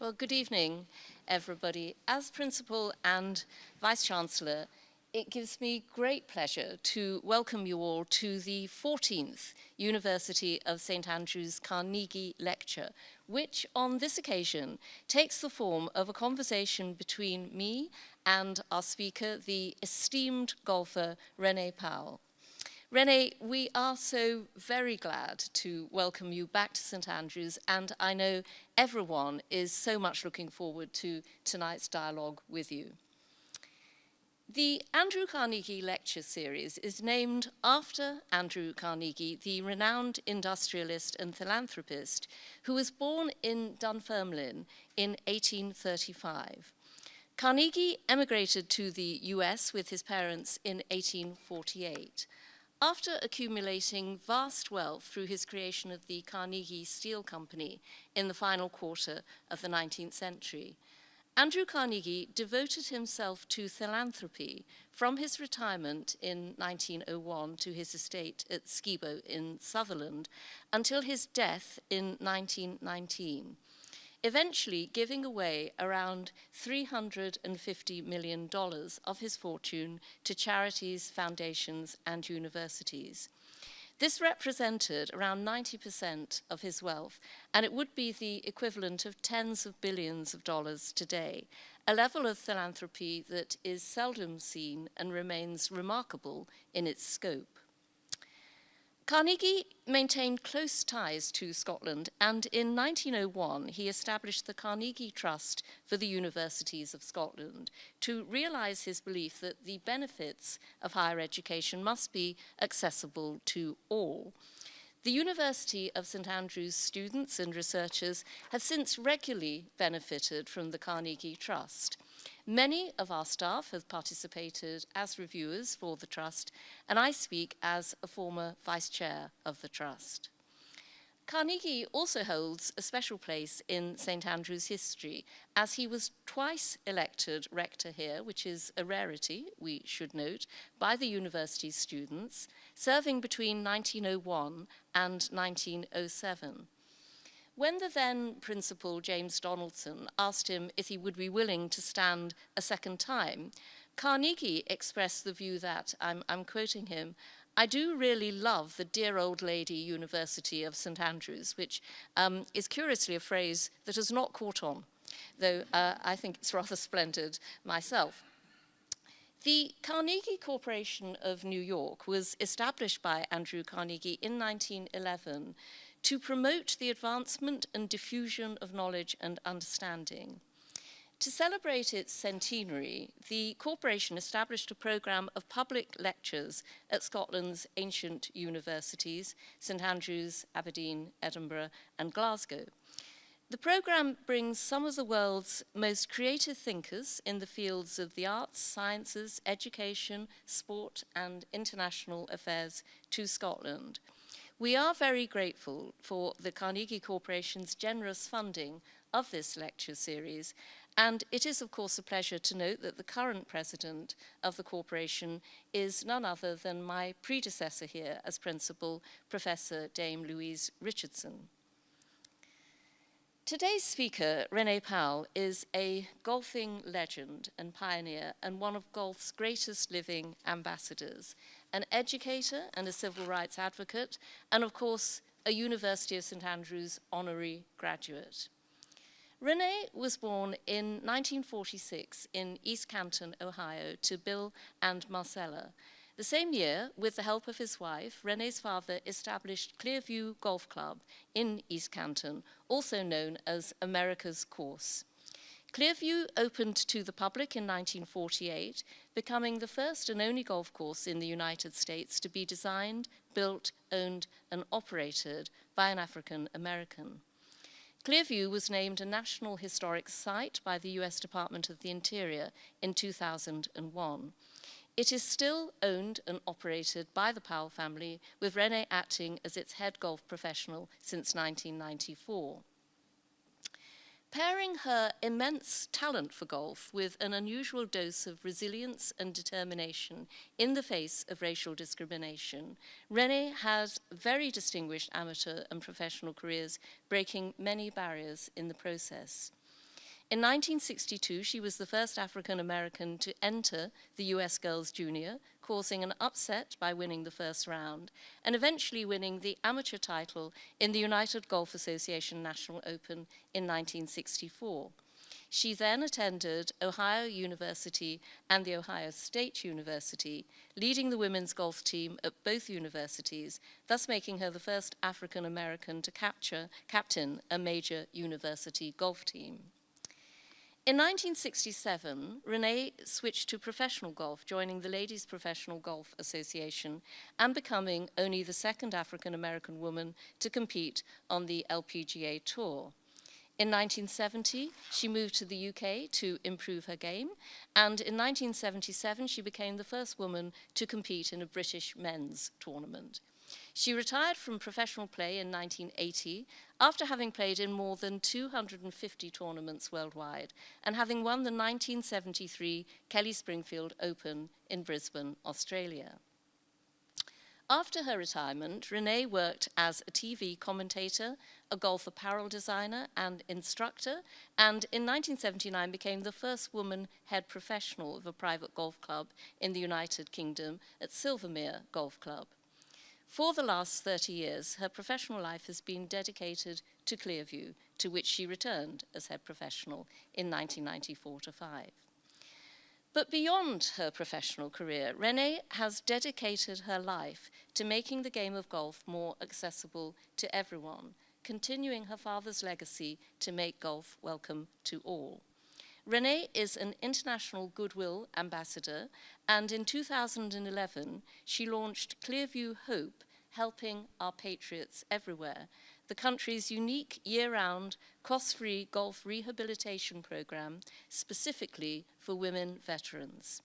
Well, good evening, everybody. As Principal and Vice-Chancellor, it gives me great pleasure to welcome you all to the 14th University of St. Andrews Carnegie Lecture, which on this occasion takes the form of a conversation between me and our speaker, the esteemed golfer Renée Powell. Renee, we are so very glad to welcome you back to St. Andrews, and I know everyone is so much looking forward to tonight's dialogue with you. The Andrew Carnegie Lecture Series is named after Andrew Carnegie, the renowned industrialist and philanthropist who was born in Dunfermline in 1835. Carnegie emigrated to the US with his parents in 1848. After accumulating vast wealth through his creation of the Carnegie Steel Company in the final quarter of the 19th century, Andrew Carnegie devoted himself to philanthropy from his retirement in 1901 to his estate at Skibo in Sutherland until his death in 1919. Eventually giving away around $350 million of his fortune to charities, foundations, and universities. This represented around 90% of his wealth, and it would be the equivalent of tens of billions of dollars today, a level of philanthropy that is seldom seen and remains remarkable in its scope. Carnegie maintained close ties to Scotland, and in 1901 he established the Carnegie Trust for the Universities of Scotland to realise his belief that the benefits of higher education must be accessible to all. The University of St. Andrews students and researchers have since regularly benefited from the Carnegie Trust. Many of our staff have participated as reviewers for the Trust, and I speak as a former vice chair of the Trust. Carnegie also holds a special place in St. Andrews history, as he was twice elected rector here, which is a rarity, we should note, by the university's students, serving between 1901 and 1907. When the then principal, James Donaldson, asked him if he would be willing to stand a second time, Carnegie expressed the view that, I'm quoting him, "I do really love the dear old lady University of St. Andrews," which is curiously a phrase that has not caught on, though I think it's rather splendid myself. The Carnegie Corporation of New York was established by Andrew Carnegie in 1911 to promote the advancement and diffusion of knowledge and understanding. To celebrate its centenary, the corporation established a programme of public lectures at Scotland's ancient universities, St. Andrews, Aberdeen, Edinburgh, and Glasgow. The programme brings some of the world's most creative thinkers in the fields of the arts, sciences, education, sport, and international affairs to Scotland. We are very grateful for the Carnegie Corporation's generous funding of this lecture series, and it is of course a pleasure to note that the current president of the corporation is none other than my predecessor here as principal, Professor Dame Louise Richardson. Today's speaker, Renée Powell, is a golfing legend and pioneer and one of golf's greatest living ambassadors, an educator and a civil rights advocate, and of course, a University of St. Andrews honorary graduate. Renee was born in 1946 in East Canton, Ohio, to Bill and Marcella. The same year, with the help of his wife, Renee's father established Clearview Golf Club in East Canton, also known as America's Course. Clearview opened to the public in 1948, becoming the first and only golf course in the United States to be designed, built, owned, and operated by an African American. Clearview was named a National Historic Site by the US Department of the Interior in 2001. It is still owned and operated by the Powell family, with Renee acting as its head golf professional since 1994. Pairing her immense talent for golf with an unusual dose of resilience and determination in the face of racial discrimination, Renee has very distinguished amateur and professional careers, breaking many barriers in the process. In 1962, she was the first African American to enter the US Girls Junior, causing an upset by winning the first round, and eventually winning the amateur title in the United Golf Association National Open in 1964. She then attended Ohio University and the Ohio State University, leading the women's golf team at both universities, thus making her the first African American to captain a major university golf team. In 1967, Renee switched to professional golf, joining the Ladies Professional Golf Association and becoming only the second African American woman to compete on the LPGA Tour. In 1970, she moved to the UK to improve her game, and in 1977, she became the first woman to compete in a British men's tournament. She retired from professional play in 1980 after having played in more than 250 tournaments worldwide and having won the 1973 Kelly Springfield Open in Brisbane, Australia. After her retirement, Renee worked as a TV commentator, a golf apparel designer and instructor, and in 1979 became the first woman head professional of a private golf club in the United Kingdom at Silvermere Golf Club. For the last 30 years, her professional life has been dedicated to Clearview, to which she returned as head professional in 1994-5. But beyond her professional career, Renee has dedicated her life to making the game of golf more accessible to everyone, continuing her father's legacy to make golf welcome to all. Renee is an international goodwill ambassador, and in 2011, she launched Clearview Hope, Helping Our Patriots Everywhere, the country's unique year-round, cost-free golf rehabilitation program specifically for women veterans.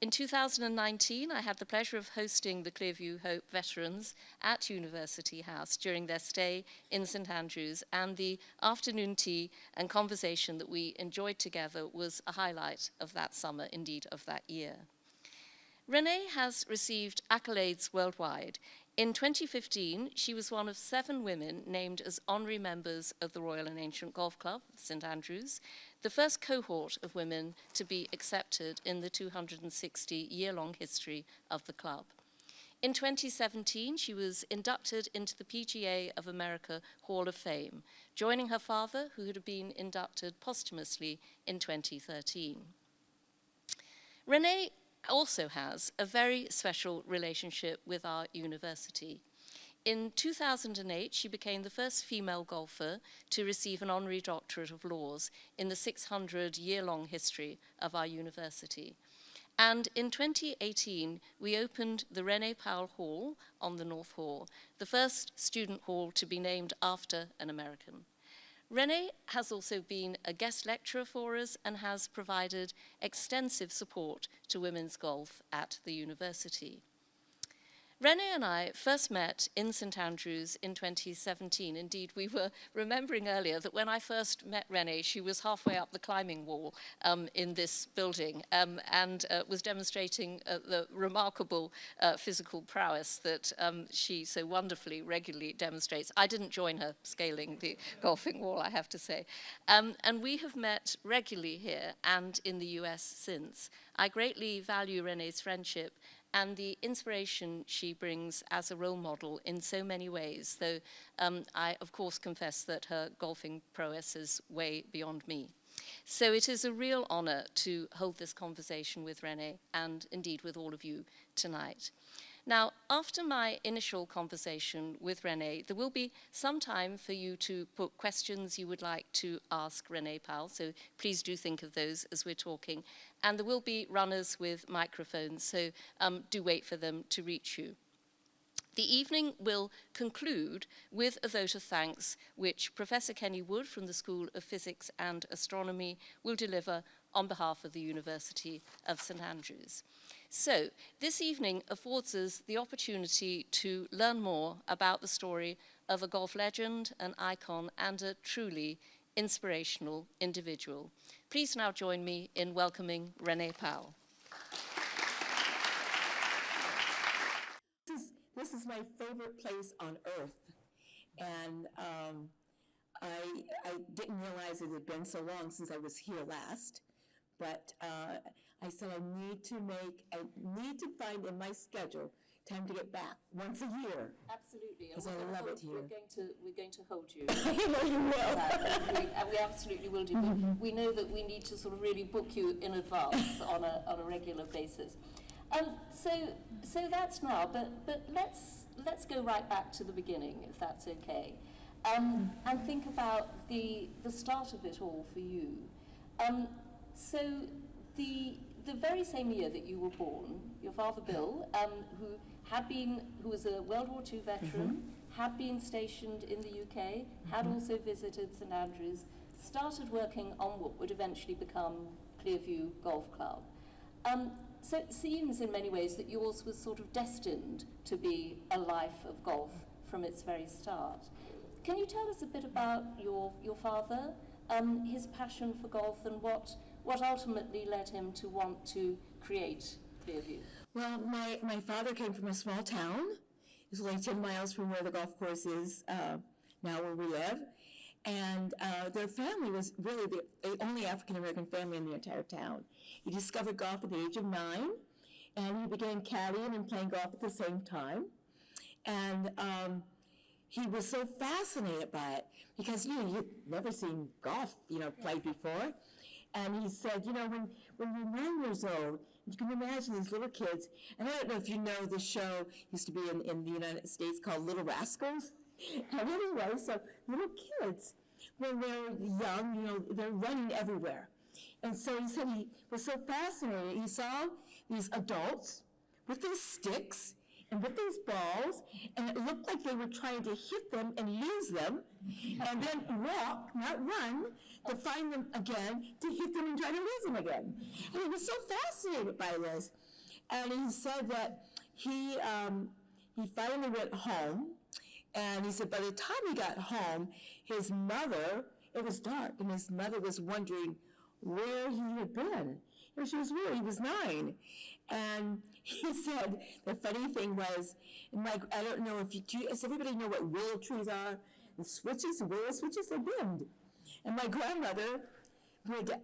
In 2019, I had the pleasure of hosting the Clearview Hope veterans at University House during their stay in St. Andrews, and the afternoon tea and conversation that we enjoyed together was a highlight of that summer, indeed of that year. Renee has received accolades worldwide. In 2015, she was one of 7 women named as honorary members of the Royal and Ancient Golf Club, St. Andrews, the first cohort of women to be accepted in the 260-year-long history of the club. In 2017, she was inducted into the PGA of America Hall of Fame, joining her father, who had been inducted posthumously in 2013. Renee also has a very special relationship with our university. In 2008, she became the first female golfer to receive an Honorary Doctorate of Laws in the 600-year-long history of our university. And in 2018, we opened the Renée Powell Hall on the North Hall, the first student hall to be named after an American. Renee has also been a guest lecturer for us and has provided extensive support to women's golf at the university. Renee and I first met in St. Andrews in 2017. Indeed, we were remembering earlier that when I first met Renee, she was halfway up the climbing wall in this building and was demonstrating the remarkable physical prowess that she so wonderfully, regularly demonstrates. I didn't join her scaling the golfing wall, I have to say. And we have met regularly here and in the US since. I greatly value Renee's friendship and the inspiration she brings as a role model in so many ways, though I, of course, confess that her golfing prowess is way beyond me. So it is a real honor to hold this conversation with Renee, and indeed with all of you tonight. Now, after my initial conversation with Renee, there will be some time for you to put questions you would like to ask Renée Powell, so please do think of those as we're talking. And there will be runners with microphones, so do wait for them to reach you. The evening will conclude with a vote of thanks, which Professor Kenny Wood from the School of Physics and Astronomy will deliver on behalf of the University of St. Andrews. So, this evening affords us the opportunity to learn more about the story of a golf legend, an icon, and a truly inspirational individual. Please now join me in welcoming Renée Powell. This is my favorite place on earth, and I didn't realize it had been so long since I was here last, but I said I need to find in my schedule time to get back once a year. Absolutely. Because I love it here. We're going to hold you. I know you will. And we absolutely will do. We know that we need to sort of really book you in advance on a regular basis. So that's now, but let's go right back to the beginning, if that's okay, and think about the start of it all for you. So the very same year that you were born, your father Bill, who was a World War II veteran, had been stationed in the UK, had also visited St Andrews, started working on what would eventually become Clearview Golf Club. So it seems in many ways that yours was sort of destined to be a life of golf from its very start. Can you tell us a bit about your father, his passion for golf, and what ultimately led him to want to create Clearview? Well, my father came from a small town. It was only 10 miles from where the golf course is now where we live. And their family was really the only African-American family in the entire town. He discovered golf at the age of 9, and he began caddying and playing golf at the same time. And he was so fascinated by it because, you'd never seen golf, played before. And he said, when you're 9 years old, you can imagine these little kids, and I don't know if you know the show used to be in the United States called Little Rascals. And anyway, so little kids, when they're young, they're running everywhere. And so he said he was so fascinated. He saw these adults with these sticks and with these balls, and it looked like they were trying to hit them and lose them, and then walk, not run, to find them again, to hit them and try to lose them again. And he was so fascinated by this. And he said that he finally went home, and he said by the time he got home, his mother, it was dark, and his mother was wondering where he had been. And she was worried, he was 9. And he said the funny thing was, I don't know does everybody know what willow trees are? The switches, the willow switches, they bend. And my grandmother would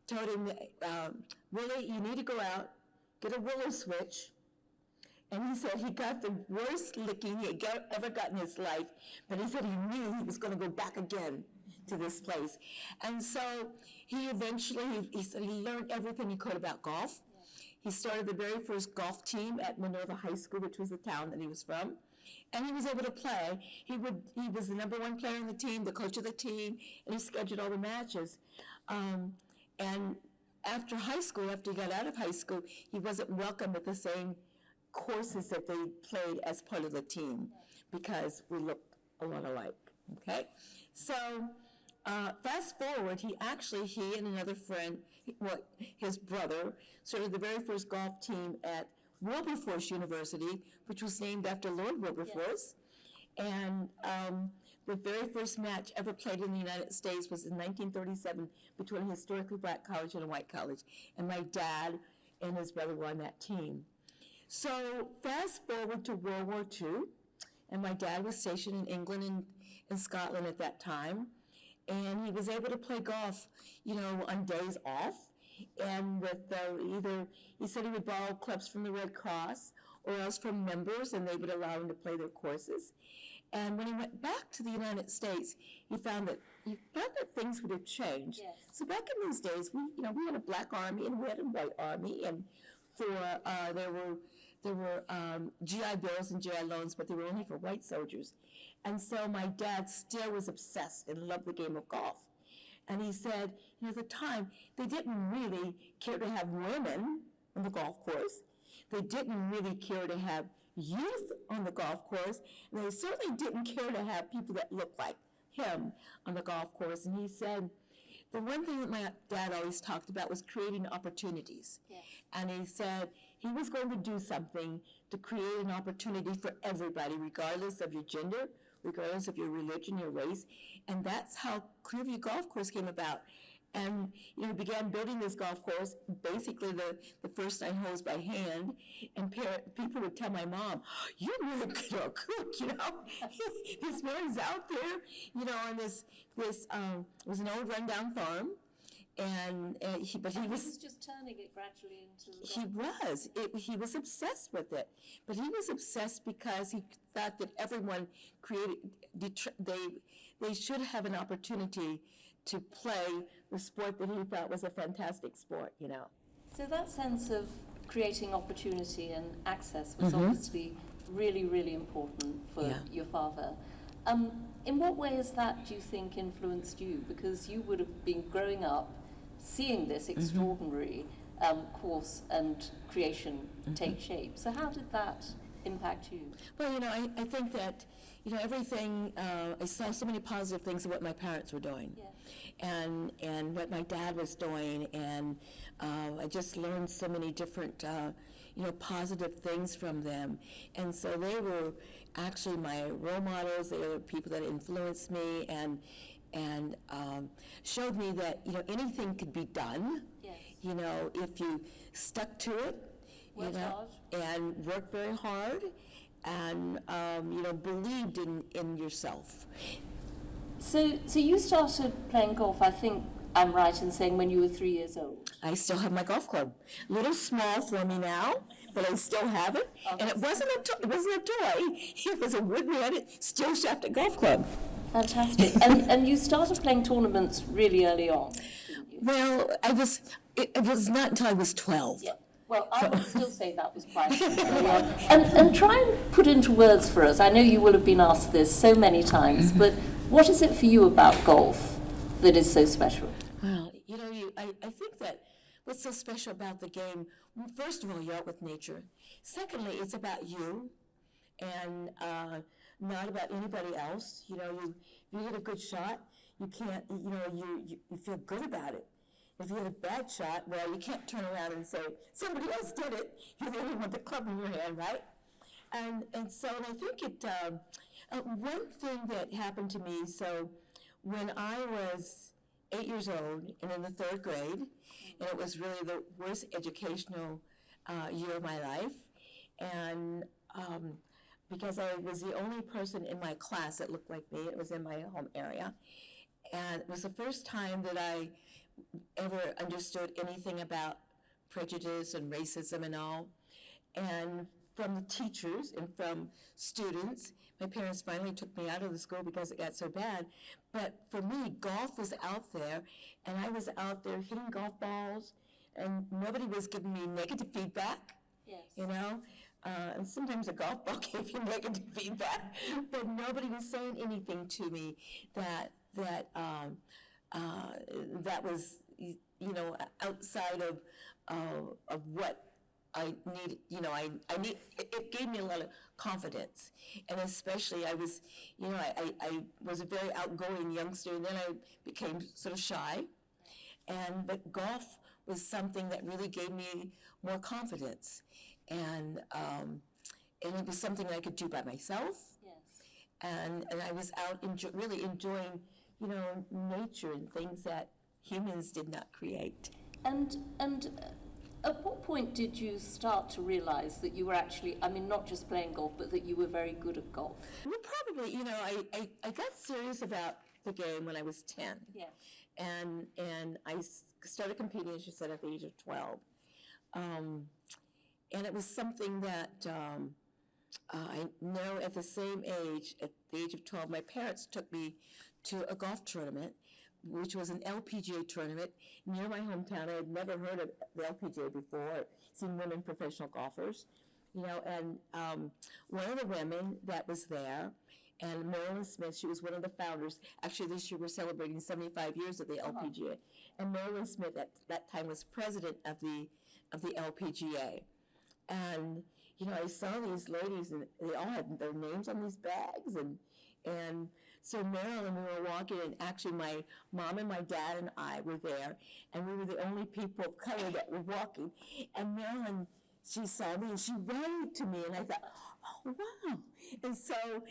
told him, Willie, you need to go out, get a willow switch. And he said he got the worst licking he had ever got in his life, but he said he knew he was going to go back again to this place. And so he eventually, he said he learned everything he could about golf. He started the very first golf team at Minerva High School, which was the town that he was from. And he was able to play. He was the number 1 player on the team, the coach of the team, and he scheduled all the matches. And after high school, after he got out of high school, he wasn't welcome at the same courses that they played as part of the team because we looked a lot alike, okay? So fast forward, he and another friend, his brother, started the very first golf team at Wilberforce University, which was named after Lord Wilberforce. Yes. And the very first match ever played in the United States was in 1937 between a historically black college and a white college. And my dad and his brother were on that team. So fast forward to World War II, and my dad was stationed in England and in Scotland at that time, and he was able to play golf, on days off, and with he said he would borrow clubs from the Red Cross or else from members, and they would allow him to play their courses. And when he went back to the United States, he found that things would have changed. Yes. So back in those days, we had a black army and we had a white army, and there were GI Bills and GI loans, but they were only for white soldiers. And so my dad still was obsessed and loved the game of golf. And he said, at the time, they didn't really care to have women on the golf course. They didn't really care to have youth on the golf course. And they certainly didn't care to have people that looked like him on the golf course. And he said, the one thing that my dad always talked about was creating opportunities. Yes. And he said he was going to do something to create an opportunity for everybody, regardless of your gender, regardless of your religion, your race. And that's how Clearview Golf Course came about. And, we began building this golf course, basically the first 9 holes by hand, and people would tell my mom, "You're really good at cook, This man's out there, on this was an old rundown farm, but he was just turning it gradually into he was obsessed with it, but he was obsessed because he thought that everyone they should have an opportunity to play the sport that he thought was a fantastic sport, So that sense of creating opportunity and access was obviously really, really important for your father. In what way has that, do you think, influenced you? Because you would have been growing up seeing this extraordinary course and creation take shape. So how did that impact you? Well, I think that, everything, I saw so many positive things of what my parents were doing. Yes. And what my dad was doing, and I just learned so many different, positive things from them. And so they were actually my role models. They were people that influenced me and showed me that, anything could be done. Yes. If you stuck to it, hard. and worked very hard, and believed in yourself. So you started playing golf, I think I'm right in saying, when you were 3 years old. I still have my golf club. A little small for me now, but I still have it. And it wasn't a toy. It was a wood-mounted steel shafted golf club. Fantastic. and you started playing tournaments really early on, didn't you? Well, it was not until I was 12. Yeah. Well, I would still say that was quite early on. And try and put into words for us, I know you will have been asked this so many times, but what is it for you about golf that is so special? Well, I think that what's so special about the game, first of all, you're out with nature. Secondly, it's about you and not about anybody else. You hit a good shot, you can't, you feel good about it. If you hit a bad shot, well, you can't turn around and say, somebody else did it. You're the only one with the club in your hand, right? And so I think one thing that happened to me, so when I was 8 years old and in the 3rd grade, and it was really the worst educational year of my life, and because I was the only person in my class that looked like me, it was in my home area, and it was the first time that I ever understood anything about prejudice and racism and all. And from the teachers and from students, my parents finally took me out of the school because it got so bad. But for me, golf was out there, and I was out there hitting golf balls, and nobody was giving me negative feedback. Yes. And sometimes a golf ball gave you negative feedback, but nobody was saying anything to me that was, outside of what I need. It gave me a lot of confidence, and especially I was a very outgoing youngster, and then I became sort of shy, but golf was something that really gave me more confidence, and it was something I could do by myself. Yes. And I was out really enjoying, nature and things that humans did not create. And at what point did you start to realize that you were actually, not just playing golf, but that you were very good at golf? Well, probably, I got serious about the game when I was 10. Yeah. And I started competing, as you said, at the age of 12. And it was something that I know at the same age, at the age of 12, my parents took me to a golf tournament, which was an LPGA tournament near my hometown. I had never heard of the LPGA before, seen women professional golfers, and one of the women that was there, and Marilyn Smith, she was one of the founders. Actually, this year we're celebrating 75 years of the LPGA. And Marilyn Smith at that time was president of the LPGA. And, I saw these ladies, and they all had their names on these bags, and so Marilyn, we were walking, and actually my mom and my dad and I were there, and we were the only people of color that were walking. And Marilyn, she saw me, and she waved to me, and I thought, oh, wow. And so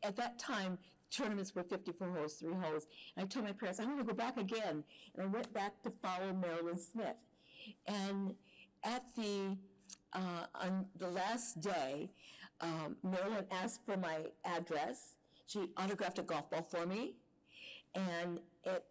at that time, tournaments were 54 holes, 3 holes. And I told my parents, I want to go back again. And I went back to follow Marilyn Smith. And at on the last day, Marilyn asked for my address. She autographed a golf ball for me. And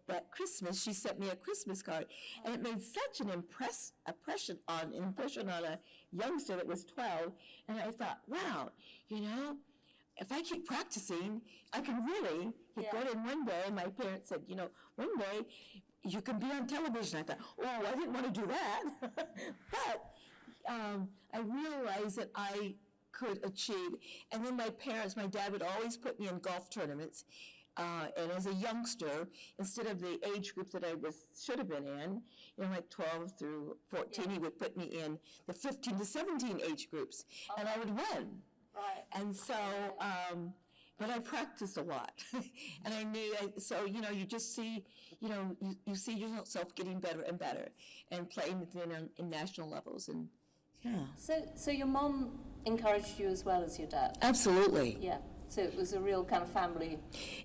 at Christmas, she sent me a Christmas card. And it made such an impression on a youngster that was 12. And I thought, wow, if I keep practicing, I can really get good. And one day, my parents said, one day you can be on television. I thought, oh, I didn't want to do that. But I realized that I could achieve. And then my dad would always put me in golf tournaments. And as a youngster, instead of the age group that I should have been in, like 12 through 14, he would put me in the 15 to 17 age groups, and I would win. Right. And so, but I practiced a lot, and I knew. So you just see, you see yourself getting better and better, and playing in national levels, and yeah. So your mom encouraged you as well as your dad? Absolutely. Yeah. So it was a real kind of family.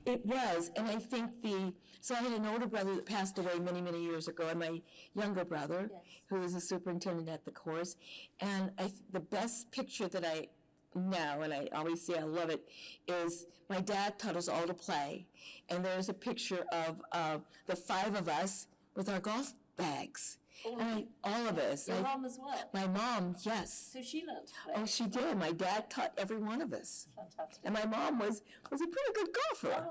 It was, and I think so I had an older brother that passed away many, many years ago, and my younger brother, who was a superintendent at the course. And the best picture that I know, and I always say I love it, is my dad taught us all to play. And there's a picture of the 5 of us with our golf bags. All of us. Your mom as well? My mom, yes. So she learned to play? Oh, she did. My dad taught every one of us. Fantastic. And my mom was a pretty good golfer.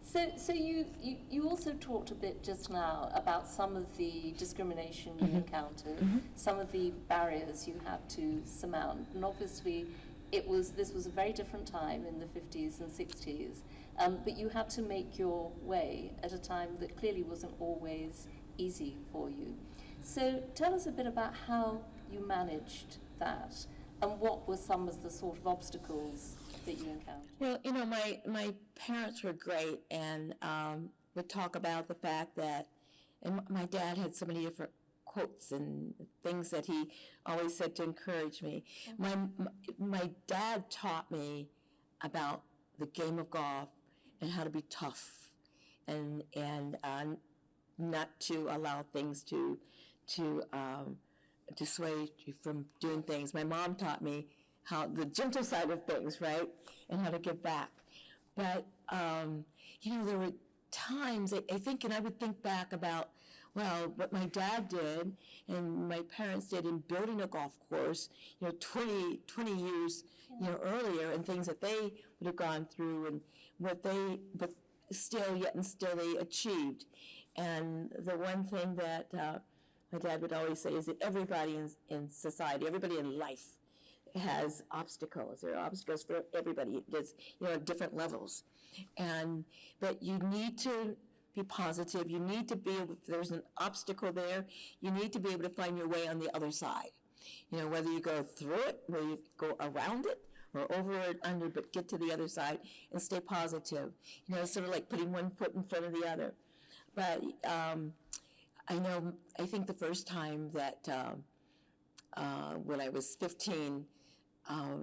So you also talked a bit just now about some of the discrimination you encountered, some of the barriers you had to surmount, and obviously this was a very different time in the 50s and 60s, but you had to make your way at a time that clearly wasn't always easy for you. So tell us a bit about how you managed that, and what were some of the sort of obstacles that you encountered? Well, my parents were great, and would talk about the fact that, and my dad had so many different quotes and things that he always said to encourage me. My dad taught me about the game of golf and how to be tough, and not to allow things to dissuade you from doing things. My mom taught me how the gentle side of things, right, and how to give back. But there were times I think, and I would think back about, well, what my dad did and my parents did in building a golf course, 20 years earlier, and things that they would have gone through, and but still they achieved. And the one thing that my dad would always say is that everybody in society, everybody in life has obstacles. There are obstacles for everybody. There's, at different levels. But you need to be positive. You need to be able, if there's an obstacle there, you need to be able to find your way on the other side. Whether you go through it, whether you go around it, or over it, under, but get to the other side and stay positive. Sort of like putting one foot in front of the other. But I think the first time that when I was 15,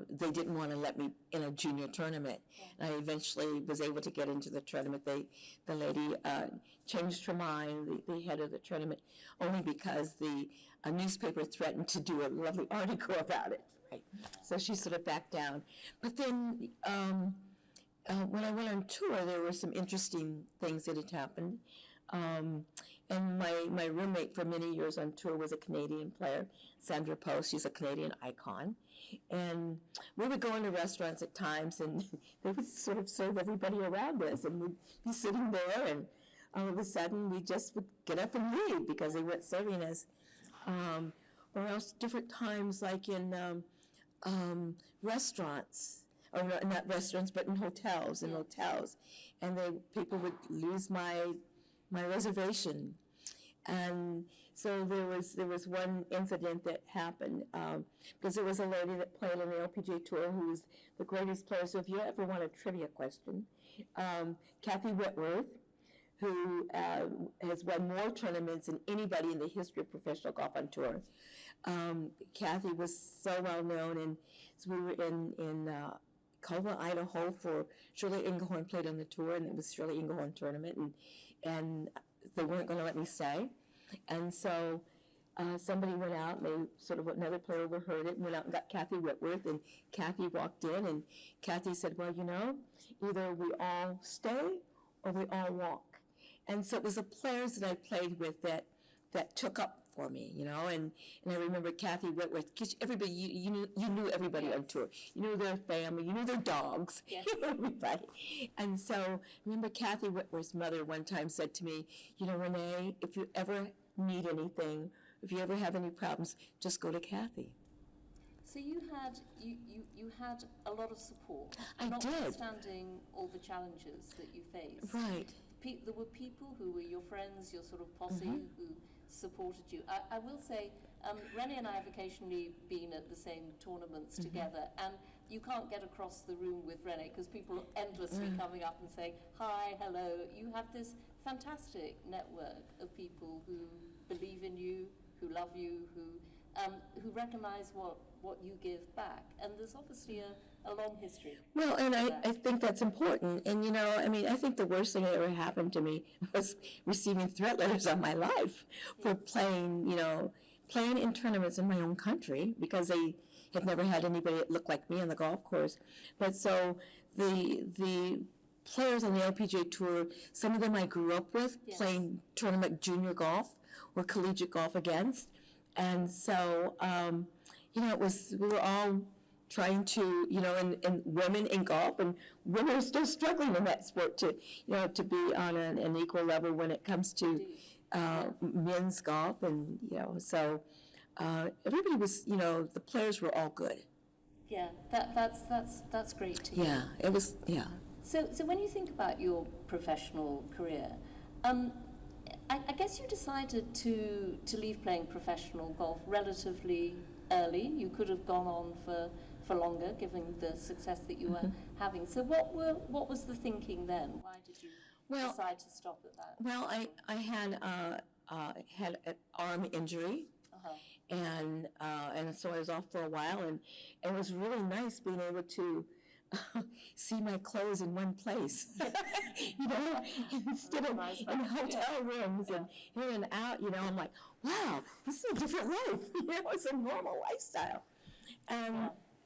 they didn't want to let me in a junior tournament. And I eventually was able to get into the tournament. The lady changed her mind, the head of the tournament, only because a newspaper threatened to do a lovely article about it. Right. So she sort of backed down. But then when I went on tour, there were some interesting things that had happened. And my roommate for many years on tour was a Canadian player, Sandra Post. She's a Canadian icon. And we would go into restaurants at times, and they would sort of serve everybody around us, and we'd be sitting there, and all of a sudden we just would get up and leave because they weren't serving us. Or else different times, like in restaurants, or not restaurants, but in hotels, and people would lose my reservation. And so there was one incident that happened, because there was a lady that played on the LPGA Tour who was the greatest player. So if you ever want a trivia question, Kathy Whitworth, who has won more tournaments than anybody in the history of professional golf on tour. Kathy was so well known, and so we were in Caldwell, Idaho for Shirley Engelhorn played on the tour, and it was Shirley Engelhorn tournament, and they weren't going to let me stay. And so somebody went out, and they sort of, another player overheard it and went out and got Kathy Whitworth, and Kathy walked in, and Kathy said, well, you know, either we all stay or we all walk. And so it was the players that I played with that took up for me, you know, and I remember Kathy Whitworth, because everybody, you knew everybody on tour. You knew their family, you knew their dogs, Yes. you knew everybody. And so I remember Kathy Whitworth's mother one time said to me, you know, Renee, if you ever need anything, if you ever have any problems, just go to Kathy. So you had a lot of support, I did. notwithstanding all the challenges that you faced. Right. There were people who were your friends, your sort of posse, who supported you. I will say, Renee and I have occasionally been at the same tournaments together, and you can't get across the room with Renee because people are endlessly coming up and saying, hi, hello. You have this fantastic network of people who believe in you, who love you, who recognize what you give back. And there's obviously a long history. Well, and I think that's important. And, you know, I mean, I think the worst thing that ever happened to me was receiving threat letters on my life for playing in tournaments in my own country, because they had never had anybody that looked like me on the golf course. But so the players on the LPGA Tour, some of them I grew up with, playing tournament junior golf or collegiate golf against. And so, you know, we were all trying to, you know, and women in golf, and women are still struggling in that sport to, you know, to be on an equal level when it comes to men's golf. And, you know, so everybody was, you know, the players were all good. Yeah, that's great to hear. Yeah, it was, yeah. So when you think about your professional career, I guess you decided to leave playing professional golf relatively early. You could have gone on for longer, given the success that you were having. So what was the thinking then? Why did you decide to stop at that? Well, I had an arm injury. And so I was off for a while, and it was really nice being able to see my clothes in one place, you know, instead of in hotel rooms and in and out, you know. I'm like, wow, this is a different life, you know, it's a normal lifestyle.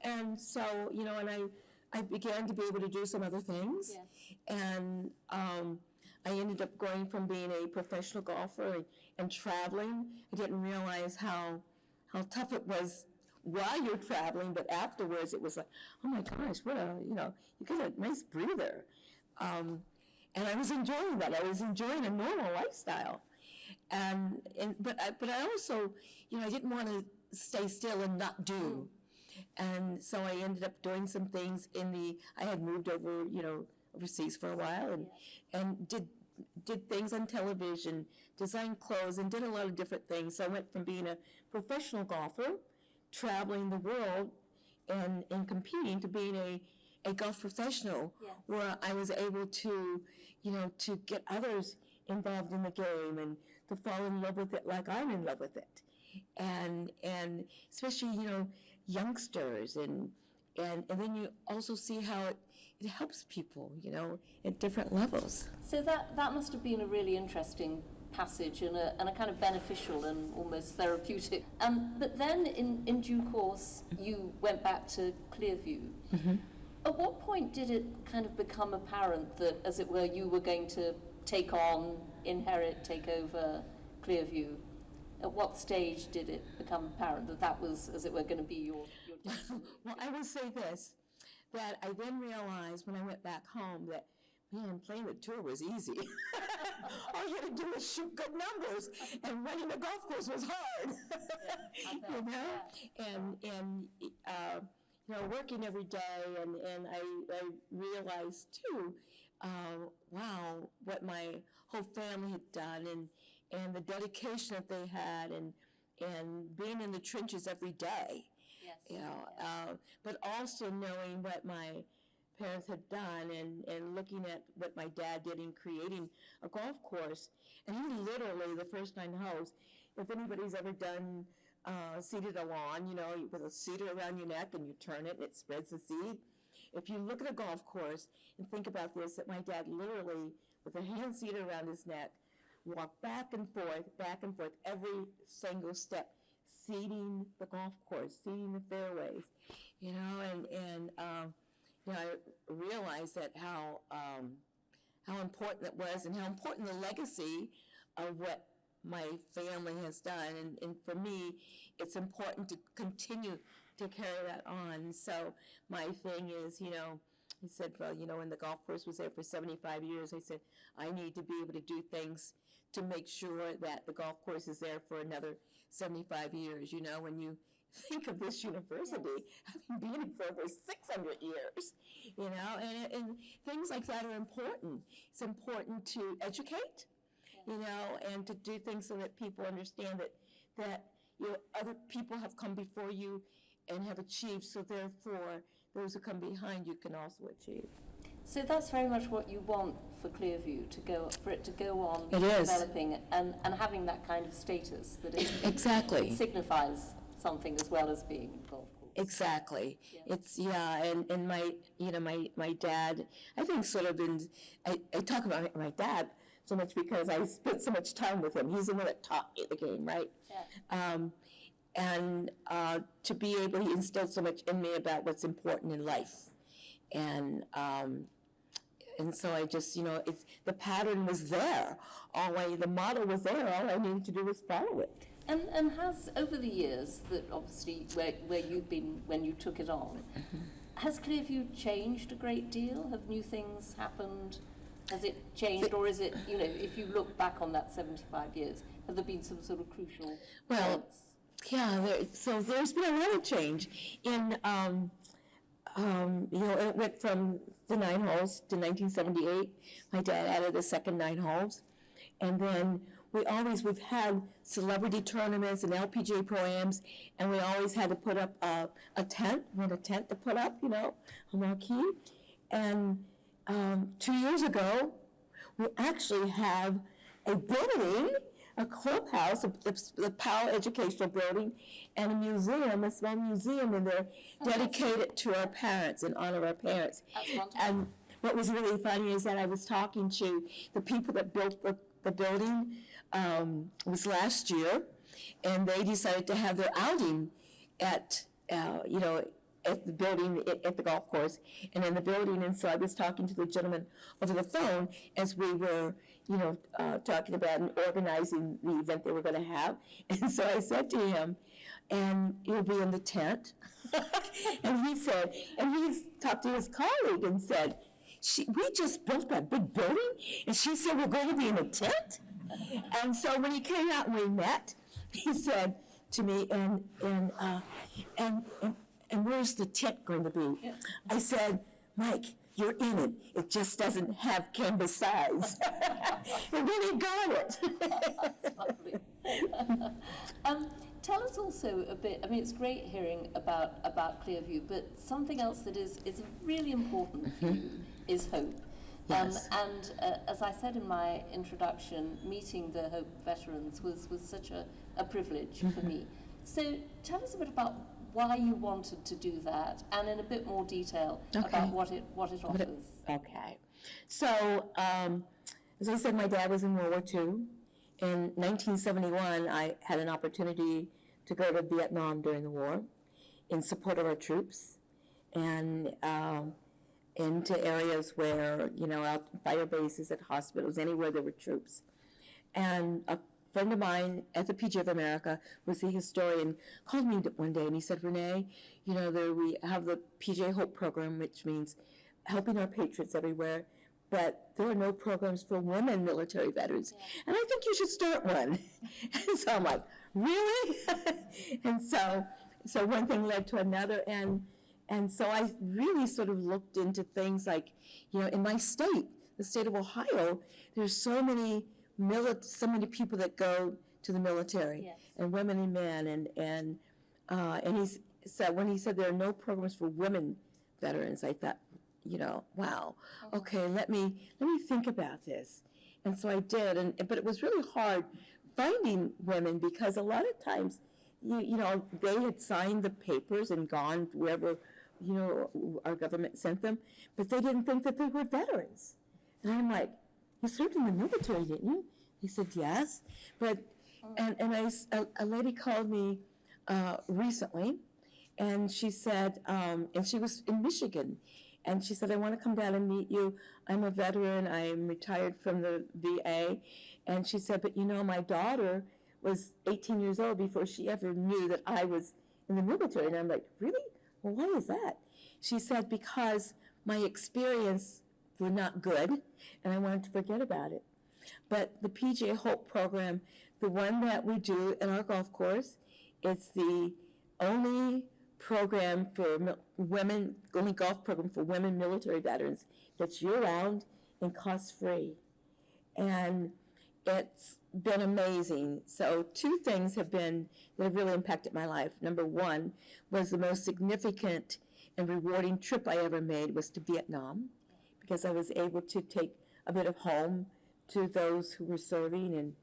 And so, you know, and I began to be able to do some other things, and I ended up going from being a professional golfer and traveling. I didn't realize how tough it was while you're traveling, but afterwards it was like, oh my gosh, what a, you know, you get a nice breather. And I was enjoying that. I was enjoying a normal lifestyle. But I also, you know, I didn't want to stay still and not do. And so I ended up doing some things I had moved over, you know, overseas for a while, and did things on television, designed clothes, and did a lot of different things. So I went from being a professional golfer, traveling the world and competing, to being a golf professional, where I was able to, you know, to get others involved in the game and to fall in love with it like I'm in love with it. And especially, you know, youngsters, and then you also see how it helps people, you know, at different levels. So that must have been a really interesting passage and a kind of beneficial and almost therapeutic. But then in due course, you went back to Clearview. At what point did it kind of become apparent that, as it were, you were going to take over Clearview? At what stage did it become apparent that was, as it were, going to be your destiny? Well, I will say this, that I then realized when I went back home that, man, playing the tour was easy. All you had to do was shoot good numbers, and running the golf course was hard. You know, and you know, working every day, and I realized too, wow, what my whole family had done, and the dedication that they had, and being in the trenches every day. You know, but also knowing what my parents had done, and looking at what my dad did in creating a golf course. And he literally, the first 9 holes, if anybody's ever done seeded a lawn, you know, with a cedar around your neck and you turn it and it spreads the seed. if you look at a golf course and think about this, that my dad literally, with a hand seat around his neck, walked back and forth every single step, seeding the golf course, seeding the fairways, you know, and you know, I realized that how important it was and how important the legacy of what my family has done. And for me, it's important to continue to carry that on. So my thing is, you know, he said, well, you know, when the golf course was there for 75 years, I said, I need to be able to do things to make sure that the golf course is there for another 75 years. You know, when you think of this university having been for over 600 years, you know, and things like that are important. It's important to educate, you know, and to do things so that people understand that you know, other people have come before you and have achieved, so therefore those who come behind you can also achieve. So that's very much what you want for Clearview, for it to go on It is. developing and having that kind of status that it Exactly. signifies something as well as being a golf course. Exactly. Yeah. It's, and my, you know, my dad, I think sort of I talk about my dad so much because I spent so much time with him. He's the one that taught me the game, right? Yeah. And to be able, he instilled so much in me about what's important in life. And so I just, you know, the pattern was there. The model was there. All I needed to do was follow it. And has, over the years, that obviously where you've been when you took it on, has Clearview changed a great deal? Have new things happened? Has it changed, or is it, you know, if you look back on that 75 years, have there been some sort of crucial points? Yeah, so there's been a lot of change in, you know, it went from the 9 holes to 1978. My dad added the second 9 holes. And then we've had celebrity tournaments and LPGA Pro-Ams, and we always had to put up a tent. We had a tent to put up, you know, a marquee. And 2 years ago, we actually have a building, a clubhouse, the Powell Educational Building, and a museum, a small museum in there, dedicated to our parents, in honor of our parents. And what was really funny is that I was talking to the people that built the building, was last year, and they decided to have their outing at, you know, at the building, at the golf course, and in the building. And so I was talking to the gentleman over the phone as we were, you know, talking about and organizing the event they were going to have. And so I said to him, and you'll be in the tent. And he said, and he talked to his colleague and said, we just built that big building, and she said we're going to be in a tent. And so when he came out and we met, he said to me, and where's the tent going to be? Yeah. I said, Mike, you're in it. It just doesn't have canvas size. And then he got it. That's lovely. Tell us also a bit, I mean, it's great hearing about Clearview, but something else that is really important for you is hope. Yes. And as I said in my introduction, meeting the Hope veterans was such a privilege for me. So tell us a bit about why you wanted to do that, and in a bit more detail about what it offers. Okay. So, as I said, my dad was in World War II. In 1971, I had an opportunity to go to Vietnam during the war in support of our troops, and into areas where, you know, out fire bases, at hospitals, anywhere there were troops. And a friend of mine at the PGA of America, was the historian, called me one day and he said, Renee, you know, we have the PGA Hope program, which means helping our patriots everywhere, but there are no programs for women military veterans. Yeah. And I think you should start one. And so I'm like, really? And so one thing led to another, and so I really sort of looked into things like, you know, in my state, the state of Ohio, there's so many people that go to the military, yes, and women and men, and he said, when he said there are no programs for women veterans, I thought, you know, wow, okay, let me think about this. And so I did, but it was really hard finding women, because a lot of times, you know, they had signed the papers and gone wherever our government sent them, but they didn't think that they were veterans. And I'm like, you served in the military, didn't you? He said, yes. But, a lady called me recently, and she said, and she was in Michigan, and she said, I want to come down and meet you. I'm a veteran. I'm retired from the VA. And she said, but my daughter was 18 years old before she ever knew that I was in the military. And I'm like, really? Well, why is that? She said, because my experience was not good, and I wanted to forget about it. But the PGA Hope program, the one that we do in our golf course, it's the only program for women, only golf program for women military veterans that's year-round and cost-free. And it's been amazing. So 2 things have really impacted my life. Number 1 was the most significant and rewarding trip I ever made was to Vietnam, because I was able to take a bit of home to those who were serving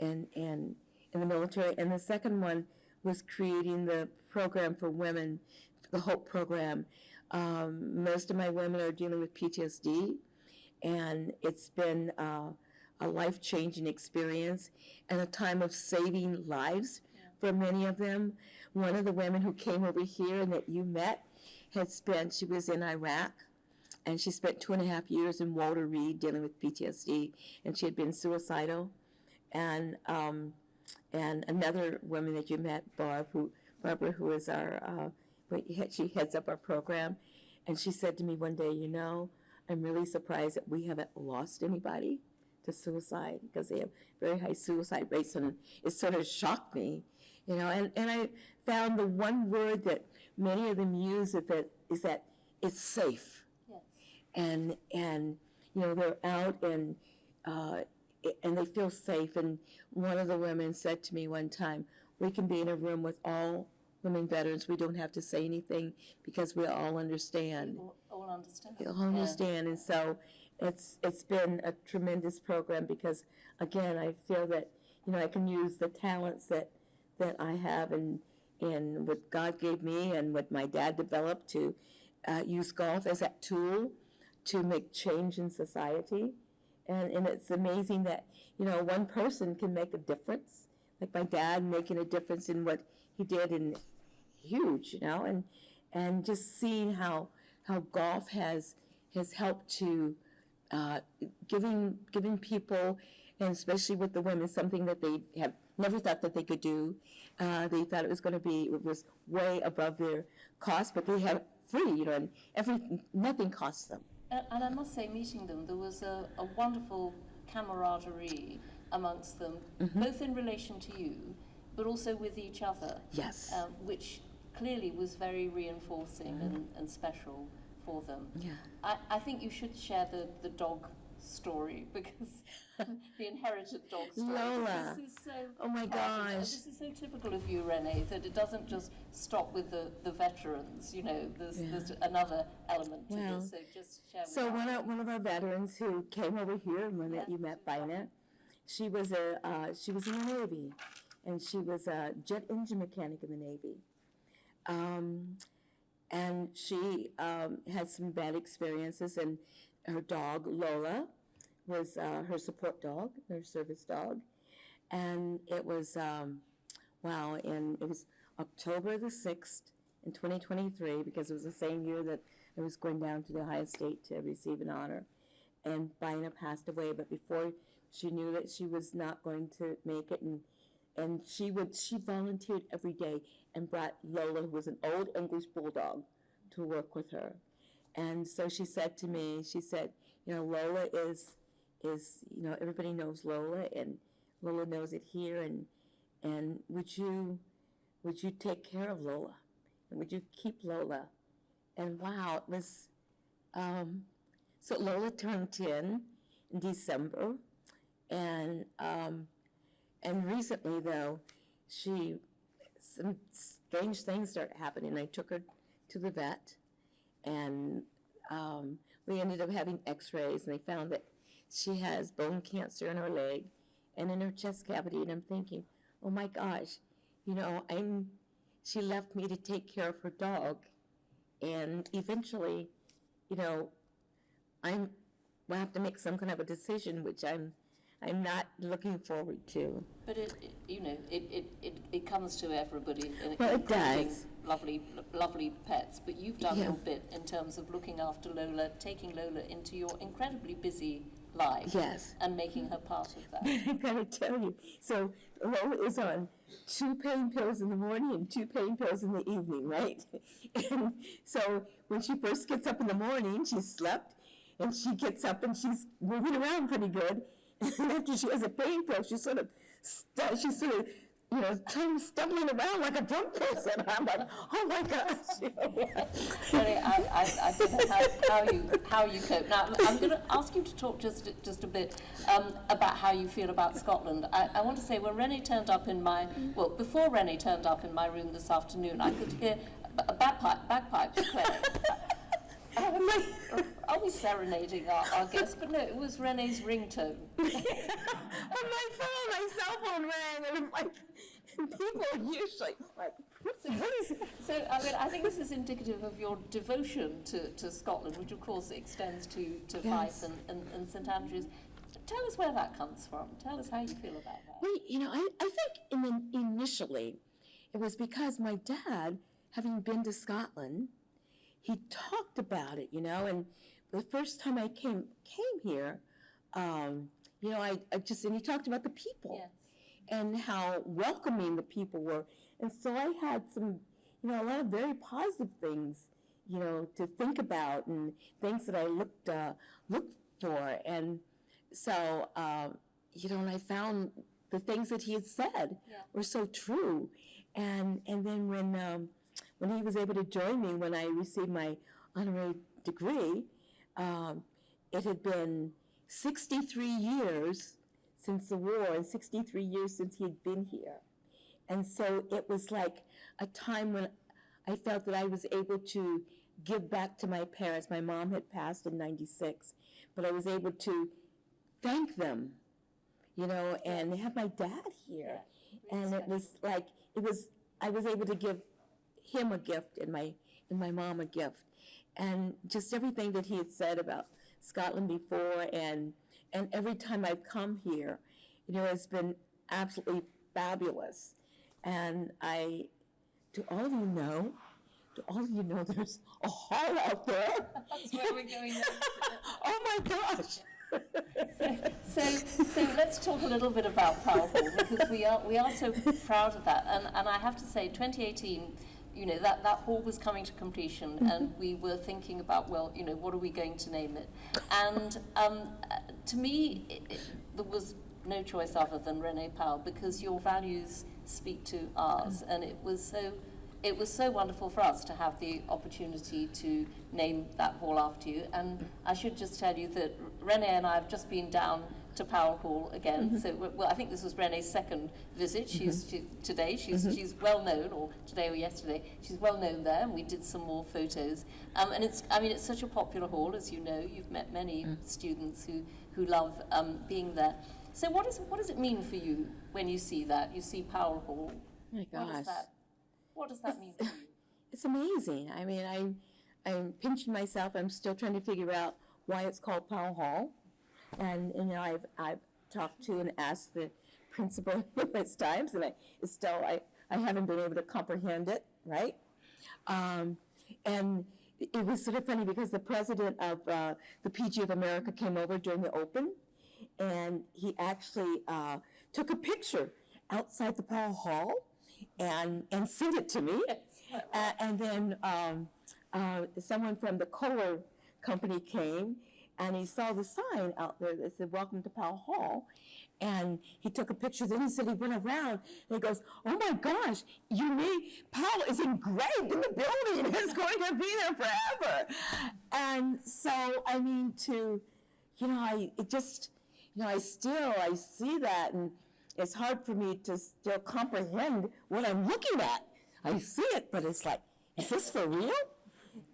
and in the military. And the second one was creating the program for women, the Hope program. Most of my women are dealing with PTSD, and it's been a life-changing experience and a time of saving lives for many of them. One of the women who came over here and that you met she was in Iraq, and she spent 2.5 years in Walter Reed dealing with PTSD, and she had been suicidal. And another woman that you met, Barbara, who is she heads up our program, and she said to me one day, I'm really surprised that we haven't lost anybody to suicide, because they have very high suicide rates, and it sort of shocked me, and I found the one word that many of them use is that it's safe. Yes. And they're out and they feel safe. And one of the women said to me one time, we can be in a room with all women veterans. We don't have to say anything because we all understand. People all understand. We all understand. And so it's been a tremendous program, because, again, I feel that, I can use the talents that I have and what God gave me and what my dad developed to use golf as that tool to make change in society. And it's amazing that, one person can make a difference, like my dad making a difference in what he did, and huge, and just seeing how golf has helped to giving people, and especially with the women, something that they have never thought that they could do. They thought it was way above their cost, but they have it free, and nothing costs them. And I must say, meeting them, there was a wonderful camaraderie amongst them, both in relation to you, but also with each other. Yes. Which clearly was very reinforcing and special for them. Yeah. I think you should share the dog story, because the inherited dog story. Lola. This is so Oh my tragic. gosh. This is so typical of you, Renee, that it doesn't just stop with the veterans. There's another element to this. So just share with So us. one of our veterans who came over here, and one that you met, Bina, she was in the Navy, and she was a jet engine mechanic in the Navy. And she had some bad experiences, and her dog, Lola, was her support dog, her service dog. And it was, and it was October the 6th in 2023, because it was the same year that I was going down to the Ohio State to receive an honor. And Bina passed away, but before she knew that she was not going to make it, and she volunteered every day and brought Lola, who was an old English bulldog, to work with her. And so she said to me, Lola is everybody knows Lola, and Lola knows it here, and would you take care of Lola? And would you keep Lola? And wow, it was, so Lola turned 10 in December, and recently, though, some strange things started happening. I took her to the vet, and we ended up having x-rays, and they found that she has bone cancer in her leg and in her chest cavity, and I'm thinking, oh my gosh, she left me to take care of her dog, And eventually, you know, we'll have to make some kind of a decision, which I'm not looking forward to. But it comes to everybody. Well, it including does. Lovely pets. But you've done Yeah. your bit in terms of looking after Lola, taking Lola into your incredibly busy life. Yes. And making her part of that. I gotta tell you, so Lola is on 2 pain pills in the morning and 2 pain pills in the evening, right? And so when she first gets up in the morning, she's slept, and she gets up and she's moving around pretty good. And after she has a pain pill, she's sort of, stumbling around like a drunk person. I'm like, oh my gosh. Renee, I don't know how you cope. Now, I'm going to ask you to talk just a bit about how you feel about Scotland. I want to say, before Renee turned up in my room this afternoon, I could hear bagpipes playing. Are we serenading our guests? But no, it was Renee's ringtone. On my cell phone rang, and I'm like, people are usually like, what is it? So, I think this is indicative of your devotion to Scotland, which of course extends to Yes. Fife and St Andrews. Tell us where that comes from. Tell us how you feel about that. Well, I think initially it was because my dad, having been to Scotland, he talked about it, and the first time I came here, and he talked about the people. Yes. And how welcoming the people were. And so I had some, a lot of very positive things, to think about and things that I looked for. And so, and I found the things that he had said were so true. And then when he was able to join me when I received my honorary degree, it had been 63 years since the war and 63 years since he had been here. And so it was like a time when I felt that I was able to give back to my parents. My mom had passed in 96, but I was able to thank them, and have my dad here. And it was like, I was able to give him a gift and my mom a gift. And just everything that he had said about Scotland before and every time I've come here, it's been absolutely fabulous. And do all of you know, there's a hall out there? That's where we're going next. Oh my gosh. So let's talk a little bit about Powell Hall, because we are so proud of that. And I have to say, 2018, that hall was coming to completion, and we were thinking about, what are we going to name it? And to me, there was no choice other than Renée Powell, because your values speak to ours, and it was so wonderful for us to have the opportunity to name that hall after you. And I should just tell you that Renee and I have just been down to Powell Hall again. So, I think this was Renee's second visit. Today. She's well known, or today or yesterday. She's well known there, and we did some more photos. And it's such a popular hall, as you know. You've met many students who love being there. So, what does it mean for you when you see that? You see Powell Hall. Oh my gosh. What does that mean for you? It's amazing. I'm pinching myself. I'm still trying to figure out why it's called Powell Hall. And I've talked to and asked the principal numerous times, and I haven't been able to comprehend it, right? And it was sort of funny because the president of the PGA of America came over during the Open, and he actually took a picture outside the Powell Hall and sent it to me. And then someone from the Kohler company came, and he saw the sign out there that said, "Welcome to Powell Hall." And he took a picture. Then he said he went around, and he goes, "Oh my gosh, Powell is engraved in the building. It's going to be there forever." And so, I see that, and it's hard for me to still comprehend what I'm looking at. I see it, but it's like, is this for real?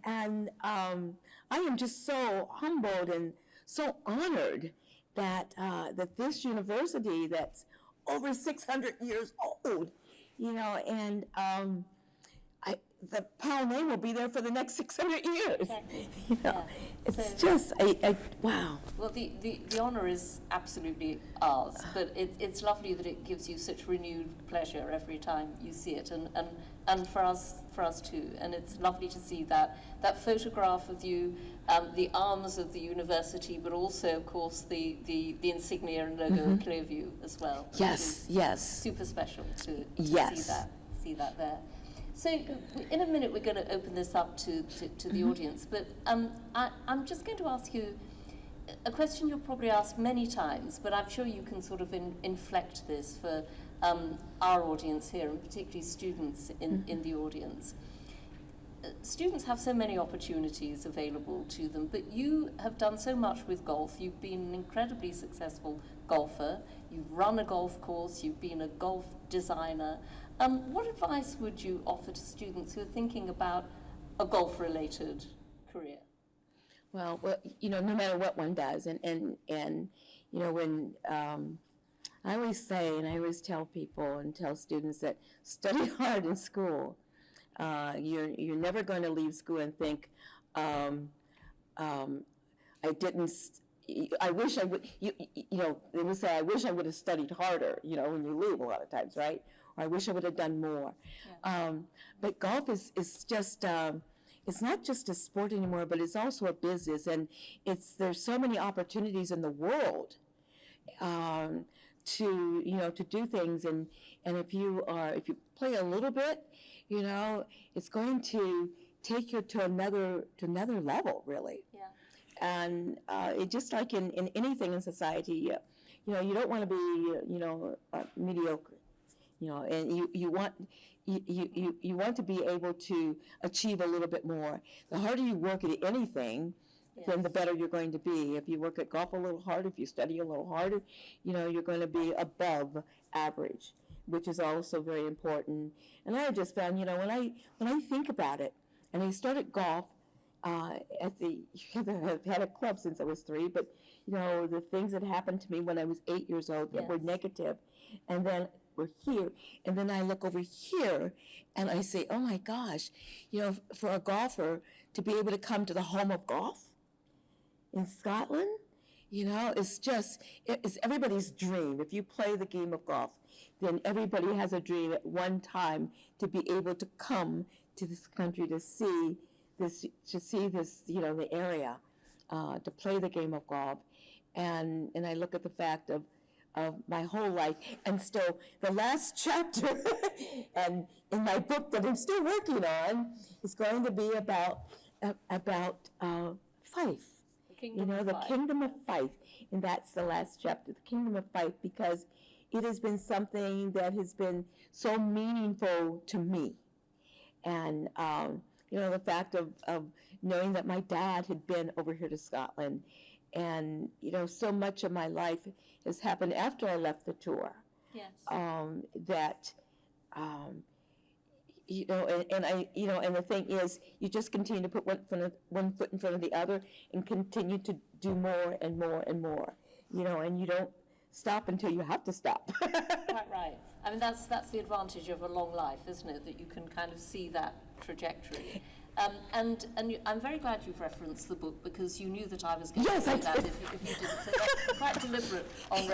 And I am just so humbled and so honored that this university that's over 600 years old, and the Powell name will be there for the next 600 years. Exactly. You know, Yeah. it's So- just, wow. Well, the honor is absolutely ours, but it's lovely that it gives you such renewed pleasure every time you see it, and for us too. And it's lovely to see that photograph of you, the arms of the university, but also, of course, the insignia and logo of Clearview as well. which Yes, is yes. super special to Yes. see that there. So in a minute we're going to open this up to the audience, but I'm just going to ask you a question you'll probably ask many times, but I'm sure you can sort of inflect this for our audience here, and particularly students in the audience. Students have so many opportunities available to them, but you have done so much with golf. You've been an incredibly successful golfer. You've run a golf course. You've been a golf designer. What advice would you offer to students who are thinking about a golf-related career? Well, you know, no matter what one does, and you know, when I always say, and I always tell people and tell students that study hard in school. You're never going to leave school and think, I wish I would. You know, they would say, I wish I would have studied harder. You know, when you leave a lot of times, right? Or I wish I would have done more. Yeah. But golf is just. It's not just a sport anymore, but it's also a business, and there's so many opportunities in the world to do things, and if you play a little bit, you know, it's going to take you to another level, really. Yeah. And it just like in anything in society, you know, you don't want to be mediocre, you know, and you want to be able to achieve a little bit more. The harder you work at anything, then the better you're going to be. If you work at golf a little harder, if you study a little harder, you know, you're going to be above average, which is also very important. And I just found, you know, when I think about it, and I started golf I've had a club since I was 3, but you know, the things that happened to me when I was 8 years old that were negative, and then we're here, and then I look over here and I say, oh my gosh, you know, for a golfer to be able to come to the home of golf in Scotland, you know, it's everybody's dream. If you play the game of golf, then everybody has a dream at one time to be able to come to this country to see this, you know, the area, to play the game of golf. And I look at the fact of my whole life, and still the last chapter and in my book that I'm still working on is going to be about Fife. The Kingdom of Fife, and that's the last chapter, the Kingdom of Fife, because it has been something that has been so meaningful to me. And you know, the fact of knowing that my dad had been over here to Scotland, and you know, so much of my life has happened after I left the tour. Yes. You know, and the thing is, you just continue to put one foot in front of the other, and continue to do more and more and more. You know, and you don't stop until you have to stop. Quite right. I mean, that's the advantage of a long life, isn't it? That you can kind of see that trajectory. And I'm very glad you've referenced the book, because you knew that I was going to say that if you didn't. So that's quite deliberate on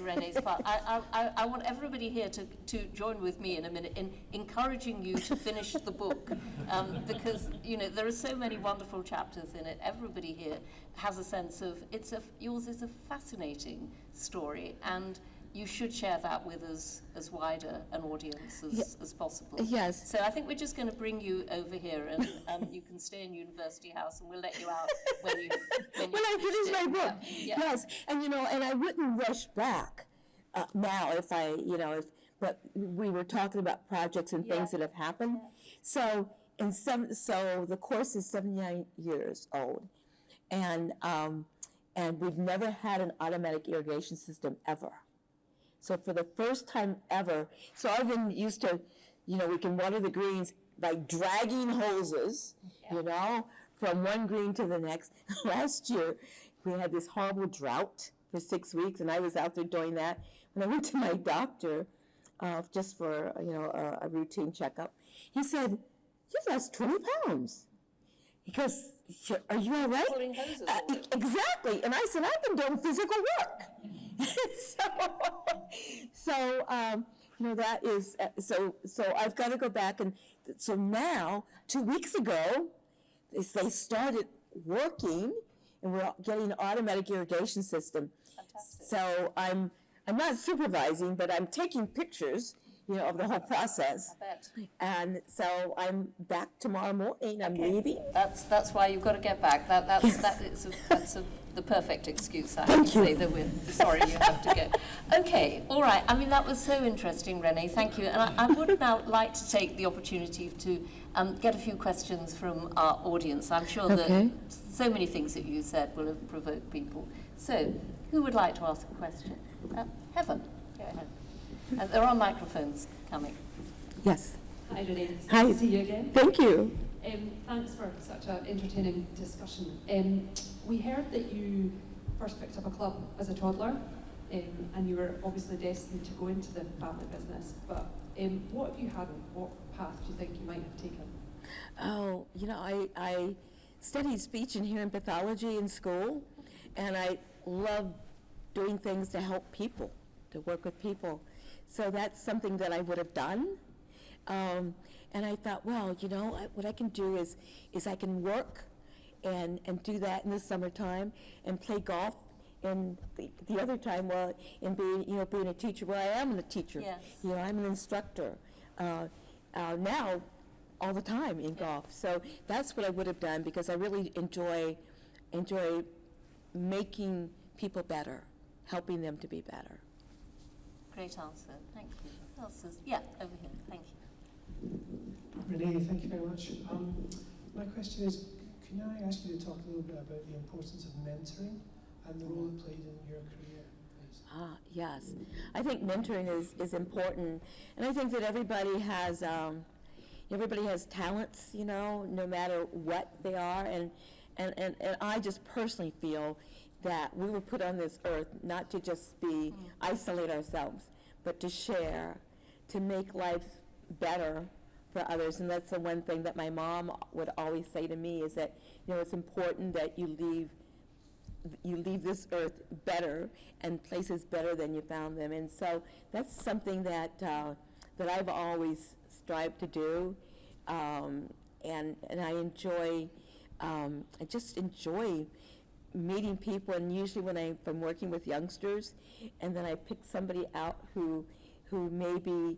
Renee's part. I want everybody here to join with me in a minute in encouraging you to finish the book, because you know there are so many wonderful chapters in it. Everybody here has a sense of yours is a fascinating story, and you should share that with as wider an audience as possible. Yes. So I think we're just going to bring you over here, and you can stay in University House, and we'll let you out when I finish my book. Yeah. Yes, and you know, and I wouldn't rush back now but we were talking about projects and things that have happened. So the course is 79 years old, and we've never had an automatic irrigation system ever. So for the first time ever, so I've been used to, you know, we can water the greens by dragging hoses, you know, from one green to the next. Last year, we had this horrible drought for 6 weeks, and I was out there doing that. When I went to my doctor, just for, you know, a routine checkup, he said, you've lost 20 pounds. He goes, are you all right? Pulling hoses all the time. Exactly. And I said, I've been doing physical work. So that is, so I've got to go back. And so now, 2 weeks ago, they started working, and we're getting an automatic irrigation system. Fantastic. So I'm not supervising, but I'm taking pictures, of the whole process. I bet. And so I'm back tomorrow morning. I'm leaving. That's why you've got to get back. That's the perfect excuse, I have Thank to you. say, that we're sorry you have to go. Okay, all right. I mean, that was so interesting, Renee. Thank you. And I would now like to take the opportunity to get a few questions from our audience. I'm sure that so many things that you said will have provoked people. So, who would like to ask a question? Heather, go ahead. There are microphones coming. Yes. Hi, Renee. Hi. Nice to see you again. Thank you. Thanks for such an entertaining discussion. We heard that you first picked up a club as a toddler, and you were obviously destined to go into the family business. But what if you hadn't? What path do you think you might have taken? Oh, I studied speech and hearing pathology in school, and I love doing things to help people, to work with people. So that's something that I would have done. And I thought, well, what I can do is I can work and do that in the summertime and play golf. And the other time, in being a teacher, I am a teacher. Yes. I'm an instructor now all the time in golf. So that's what I would have done, because I really enjoy making people better, helping them to be better. Great answer. Thank you. Who else is? Yeah, over here. Thank you. Renee, thank you very much. My question is, can I ask you to talk a little bit about the importance of mentoring and the role it played in your career, please? Yes. I think mentoring is important, and I think that everybody has talents, no matter what they are, and I just personally feel that we were put on this earth not to just isolate ourselves, but to share, to make life better for others. And that's the one thing that my mom would always say to me, is that it's important that you leave this earth better and places better than you found them. And so that's something that I've always strived to do, and I enjoy. I just enjoy meeting people, and usually when I'm working with youngsters, and then I pick somebody out who maybe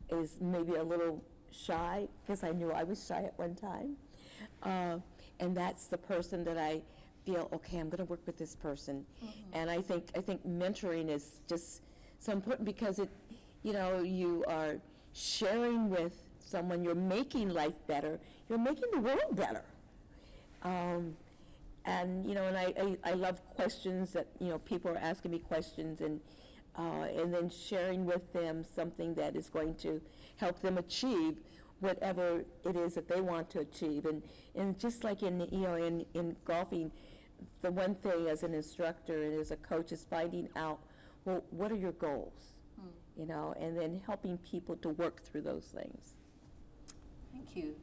is a little shy, because I knew I was shy at one time, and that's the person that I feel, okay, I'm going to work with this person. And I think mentoring is just so important, because you are sharing with someone, you're making life better, you're making the world better. And I love questions that people are asking me questions, and then sharing with them something that is going to help them achieve whatever it is that they want to achieve. And just like in golfing, the one thing as an instructor and as a coach is finding out, well, what are your goals? And then helping people to work through those things. Thank you.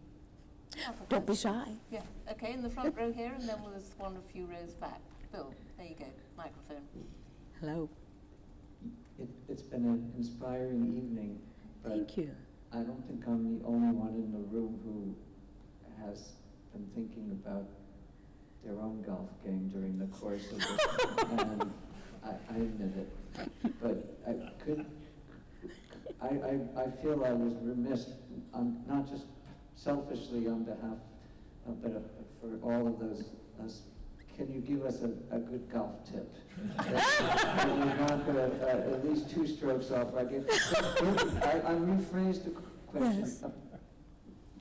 Don't be shy. Yeah. Okay, in the front row here, and then there's one a few rows back. Bill, there you go. Microphone. Hello. It's been an inspiring evening, but Thank you. I don't think I'm the only one in the room who has been thinking about their own golf game during the course of it. And I admit it. But I feel I was remiss, not just selfishly on behalf of, but for all of those. Can you give us a good golf tip? We knock at least 2 strokes off. I rephrased the question. Yes.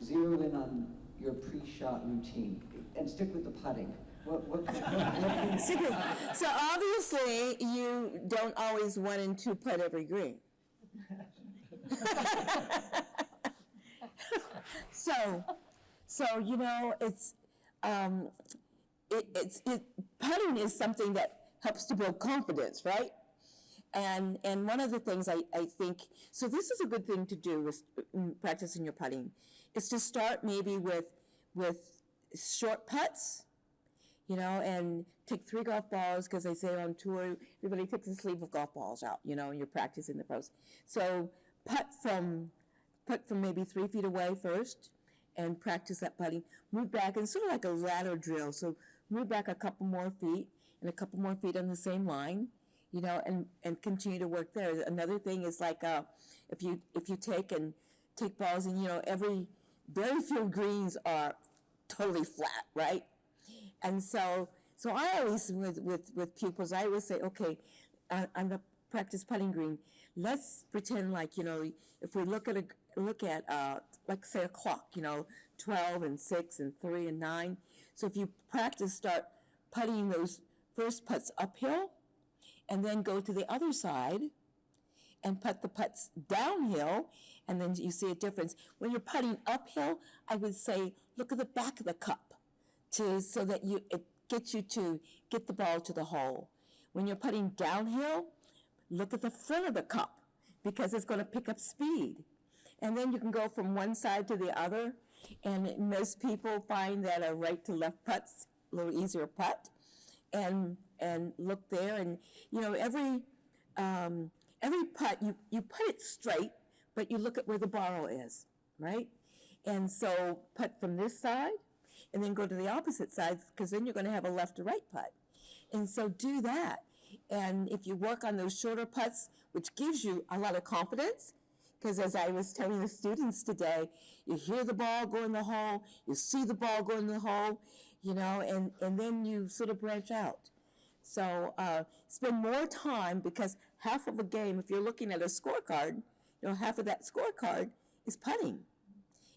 Zero in on your pre-shot routine and stick with the putting. What So obviously, you don't always 1 and 2 putt every green. So it's putting is something that helps to build confidence, right? And one of the things I think, so this is a good thing to do with practicing your putting, is to start maybe with short putts, you know, and take 3 golf balls, because they say on tour, everybody takes a sleeve of golf balls out, you know, and you're practicing the pros. So putt from maybe 3 feet away first, and practice that putting. Move back, and sort of like a ladder drill. So move back a couple more feet, and a couple more feet on the same line, you know, and continue to work there. Another thing is like if you take balls, and, you know, very few greens are totally flat, right? And so I always, with pupils, I always say, okay, on the practice putting green, let's pretend like, you know, if we look at like say a clock, you know, 12 and 6 and 3 and 9. So if you practice, start putting those first putts uphill, and then go to the other side and putt the putts downhill, and then you see a difference. When you're putting uphill, I would say look at the back of the cup, so that it gets you to get the ball to the hole. When you're putting downhill, look at the front of the cup, because it's going to pick up speed. And then you can go from one side to the other, and most people find that a right to left putt's a little easier putt, and look there, and, you know, every putt, you put it straight, but you look at where the ball is, right? And so putt from this side, and then go to the opposite side, because then you're going to have a left to right putt. And so do that. And if you work on those shorter putts, which gives you a lot of confidence, because as I was telling the students today, you hear the ball go in the hole, you see the ball go in the hole, you know, and then you sort of branch out. So spend more time, because half of a game, if you're looking at a scorecard, you know, half of that scorecard is putting.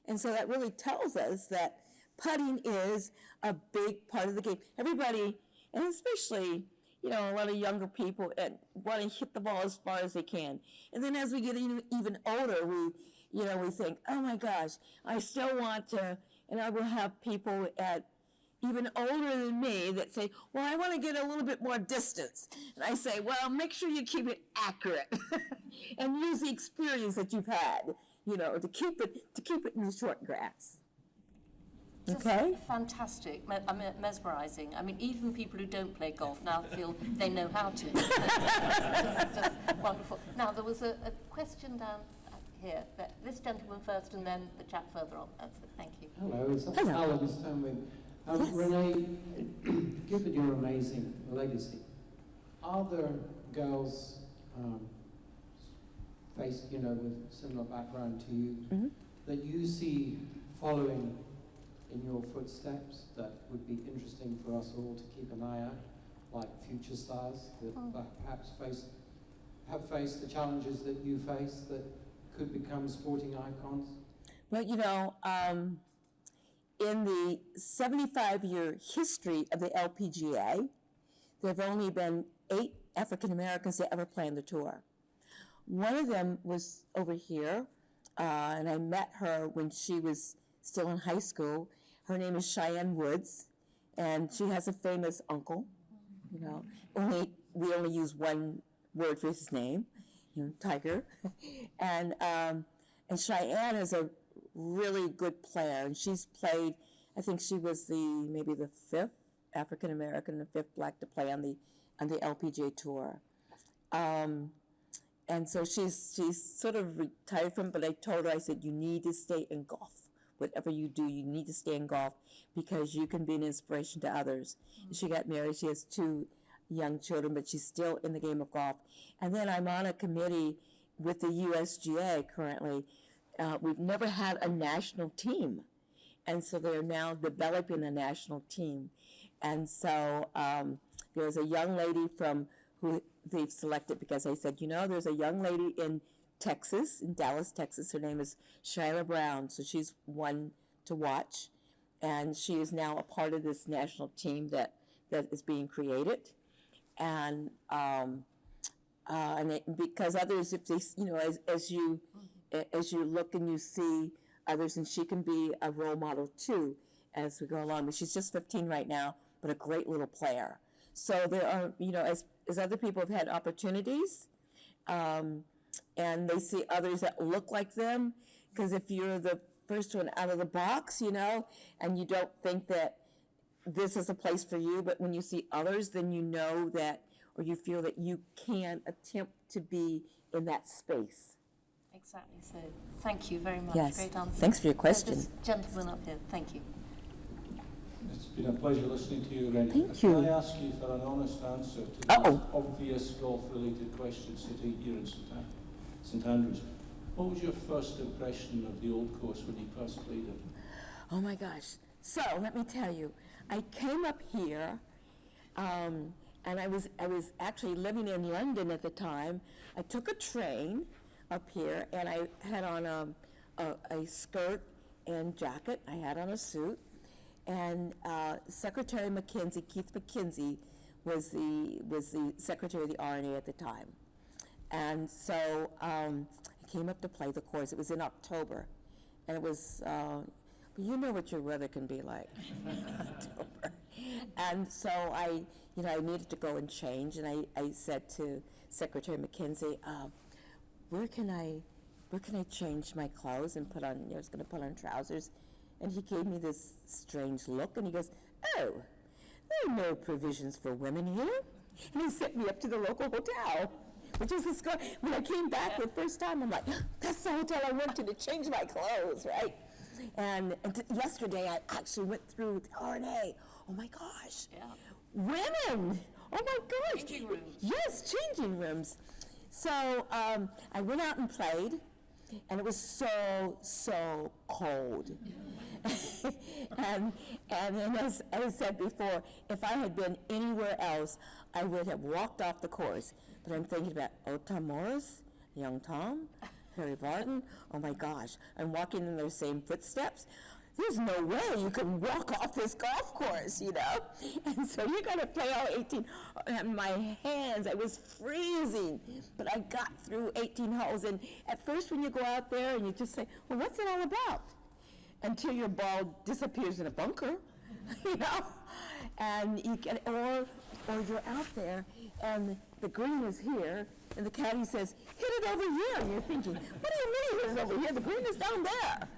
And so that really tells us that putting is a big part of the game. Everybody, and especially, you know, a lot of younger people want to hit the ball as far as they can. And then as we get even older, we think, oh my gosh, I still want to, and I will have people at even older than me that say, well, I want to get a little bit more distance. And I say, well, make sure you keep it accurate and use the experience that you've had, you know, to keep it in the short grass. Okay. Just fantastic, mesmerizing. I mean, even people who don't play golf now feel they know how to. just wonderful. Now, there was a question down here. This gentleman first, and then the chap further on. That's it. Thank you. Hello, it's Alan Stanwyck. Yes. Renee, given your amazing legacy, are there girls faced, you know, with similar background to you, that you see following in your footsteps that would be interesting for us all to keep an eye out, like future stars that perhaps have faced the challenges that you face, that could become sporting icons? Well, you know, in the 75-year history of the LPGA, there have only been 8 African Americans that ever play on the tour. One of them was over here, and I met her when she was still in high school. Her name is Cheyenne Woods, and she has a famous uncle. You know, we only use one word for his name, you know, Tiger. And Cheyenne is a really good player, and she's played, I think she was maybe the 5th African American and the 5th black to play on the LPGA tour. And so she's sort of retired from, but I told her, I said, you need to stay in golf. Whatever you do, you need to stay in golf, because you can be an inspiration to others. She got married, she has 2 young children, but she's still in the game of golf. And then I'm on a committee with the USGA currently. We've never had a national team, and so they're now developing a national team. And so there's a young lady who they've selected, because I said, you know, there's a young lady in Texas, in Dallas, Texas. Her name is Shyla Brown, so she's one to watch, and she is now a part of this national team that is being created. And because others, if they, you know, as you look and you see others, and she can be a role model too as we go along. But she's just 15 right now, but a great little player. So there are, you know, as other people have had opportunities, and they see others that look like them. Because if you're the first one out of the box, and you don't think that this is a place for you, but when you see others, then you know that, or you feel that you can attempt to be in that space. Exactly. So thank you very much. Yes. Great answer. Thanks for your question. This gentleman up here. Thank you. It's been a pleasure listening to you, Renee. Thank Can you. I ask you for an honest answer to Uh-oh. those obvious golf-related questions sitting here in St Andrews? What was your first impression of the old course when you first played it? Oh my gosh. So let me tell you, I came up here, and I was actually living in London at the time. I took a train up here, and I had on a skirt and jacket. I had on a suit, and Secretary McKenzie, Keith McKenzie, was the secretary of the RNA at the time, and so I came up to play the course. It was in October, and it was. You know what your weather can be like in October. And so I needed to go and change, and I said to Secretary McKenzie, where can I change my clothes and put on, I was going to put on trousers. And he gave me this strange look, and he goes, oh, there are no provisions for women here. And he sent me up to the local hotel, which is the when I came back the first time, I'm like, that's the hotel I went to change my clothes, right? And yesterday I actually went through the RNA. Oh my gosh. Yeah. Women. Oh my gosh. Changing rooms. Yes, changing rooms. So I went out and played, and it was so cold. and then as I said before, if I had been anywhere else, I would have walked off the course. But I'm thinking about Tom Morris, Young Tom, Harry Barton. Oh my gosh, I'm walking in those same footsteps. There's no way you can walk off this golf course, And so you're going to play all 18. And my hands, I was freezing. But I got through 18 holes. And at first when you go out there and you just say, well, what's it all about? Until your ball disappears in a bunker, And you get, or you're out there and the green is here, and the caddy says, hit it over here. And you're thinking, what do you mean hit it over here? The green is down there.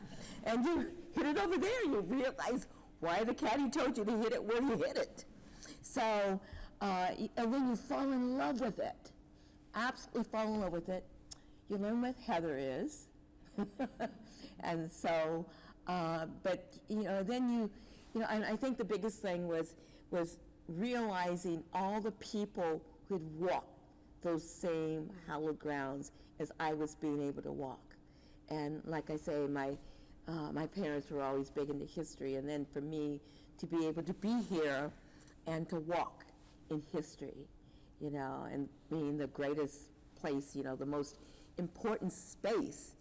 And you hit it over there, and you realize why the caddy told you to hit it where you hit it. So, and then you fall in love with it. Absolutely fall in love with it. You learn what Heather is. And so, but, then and I think the biggest thing was realizing all the people who had walked those same hallowed grounds as I was being able to walk. And like I say, my parents were always big into history, and then for me to be able to be here and to walk in history, and being the greatest place, the most important space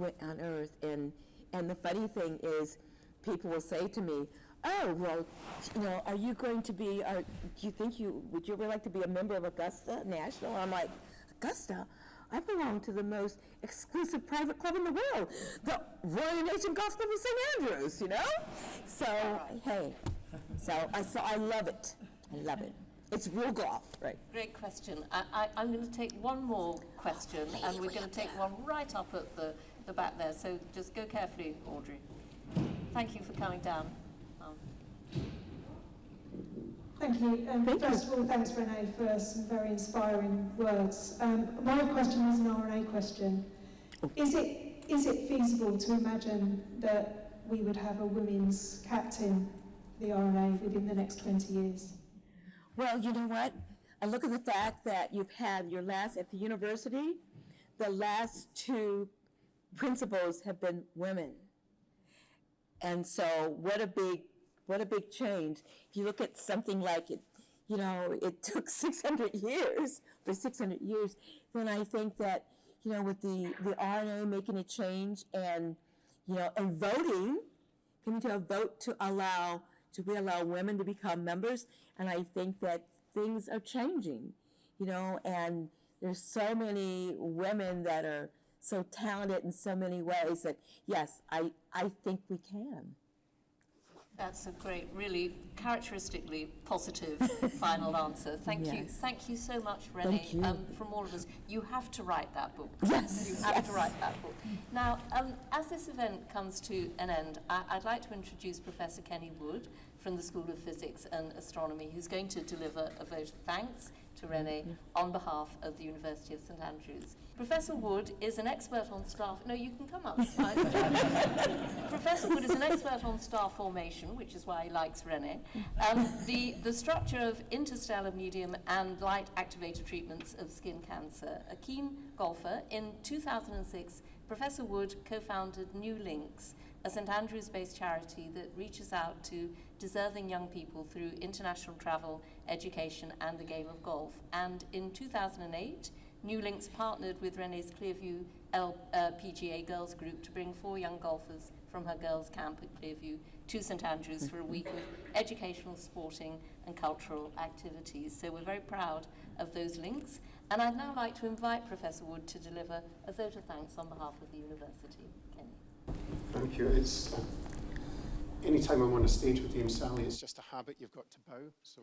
on earth. And the funny thing is, people will say to me, oh, well, are you going to be, do you think would you ever like to be a member of Augusta National? I'm like, Augusta? I belong to the most exclusive private club in the world, the Royal Nation Golf Club of St. Andrews, So, hey, I love it. I love it. It's real golf, right? Great question. I'm going to take one more question, and we're going to take one right up at the back there. So just go carefully, Audrey. Thank you for coming down. Thank you. First of all, thanks, Renee, for some very inspiring words. My question is an RNA question. Is it feasible to imagine that we would have a women's captain for the RNA within the next 20 years? Well, you know what? I look at the fact that you've had your last, at the university, the last two principals have been women. And so what a big change. If you look at something like it, it took 600 years, then I think that, with the RNA making a change and voting, coming to a vote to allow women to become members, and I think that things are changing, and there's so many women that are so talented in so many ways that, yes, I think we can. That's a great, really characteristically positive final answer. Thank you. Yes. Thank you so much, Renee. Thank you. From all of us, you have to write that book. Yes, You have yes. to write that book. Now, as this event comes to an end, I'd like to introduce Professor Kenny Wood from the School of Physics and Astronomy, who's going to deliver a vote of thanks to Renee on behalf of the University of St Andrews. Professor Wood is an expert on star... No, you can come up. Professor Wood is an expert on star formation, which is why he likes Renee, the structure of interstellar medium and light activator treatments of skin cancer. A keen golfer, in 2006, Professor Wood co-founded New Links, a St Andrews-based charity that reaches out to deserving young people through international travel, education, and the game of golf. And in 2008, New Links partnered with Renee's Clearview PGA Girls Group to bring 4 young golfers from her girls' camp at Clearview to St Andrews for a week of educational, sporting, and cultural activities. So we're very proud of those links. And I'd now like to invite Professor Wood to deliver a vote of thanks on behalf of the university. Kenny. Thank you. It's anytime I'm on a stage with you and Sally, it's just a habit you've got to bow. So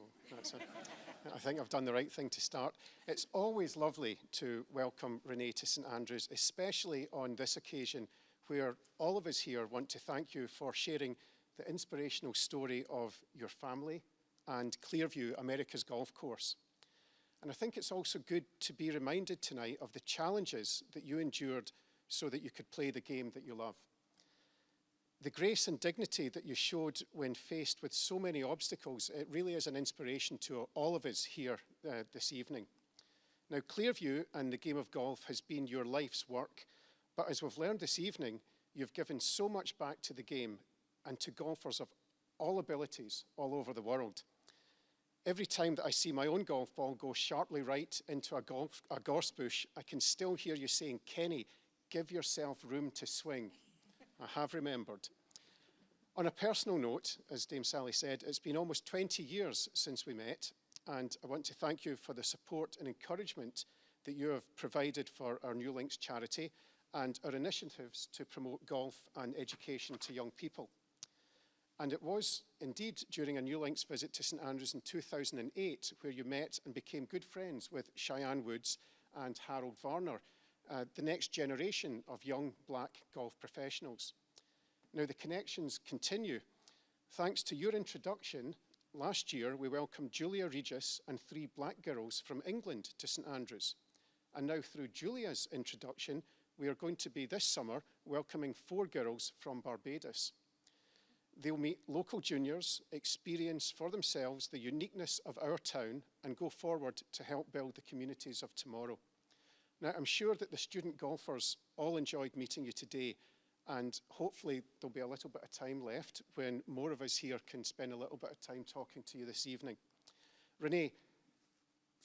I think I've done the right thing to start. It's always lovely to welcome Renee to St Andrews, especially on this occasion where all of us here want to thank you for sharing the inspirational story of your family and Clearview, America's golf course. And I think it's also good to be reminded tonight of the challenges that you endured so that you could play the game that you love. The grace and dignity that you showed when faced with so many obstacles, it really is an inspiration to all of us here this evening. Now, Clearview and the game of golf has been your life's work, but as we've learned this evening, you've given so much back to the game and to golfers of all abilities all over the world. Every time that I see my own golf ball go sharply right into a gorse bush, I can still hear you saying, "Kenny, give yourself room to swing." I have remembered. On a personal note, as Dame Sally said, it's been almost 20 years since we met, and I want to thank you for the support and encouragement that you have provided for our New Links charity and our initiatives to promote golf and education to young people. And it was indeed during a New Links visit to St Andrews in 2008 where you met and became good friends with Cheyenne Woods and Harold Varner, the next generation of young black golf professionals. Now the connections continue. Thanks to your introduction, last year we welcomed Julia Regis and 3 black girls from England to St Andrews. And now through Julia's introduction, we are going to be this summer welcoming 4 girls from Barbados. They'll meet local juniors, experience for themselves the uniqueness of our town, and go forward to help build the communities of tomorrow. Now, I'm sure that the student golfers all enjoyed meeting you today, and hopefully there'll be a little bit of time left when more of us here can spend a little bit of time talking to you this evening. Renee,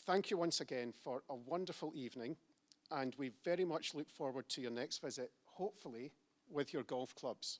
thank you once again for a wonderful evening, and we very much look forward to your next visit, hopefully with your golf clubs.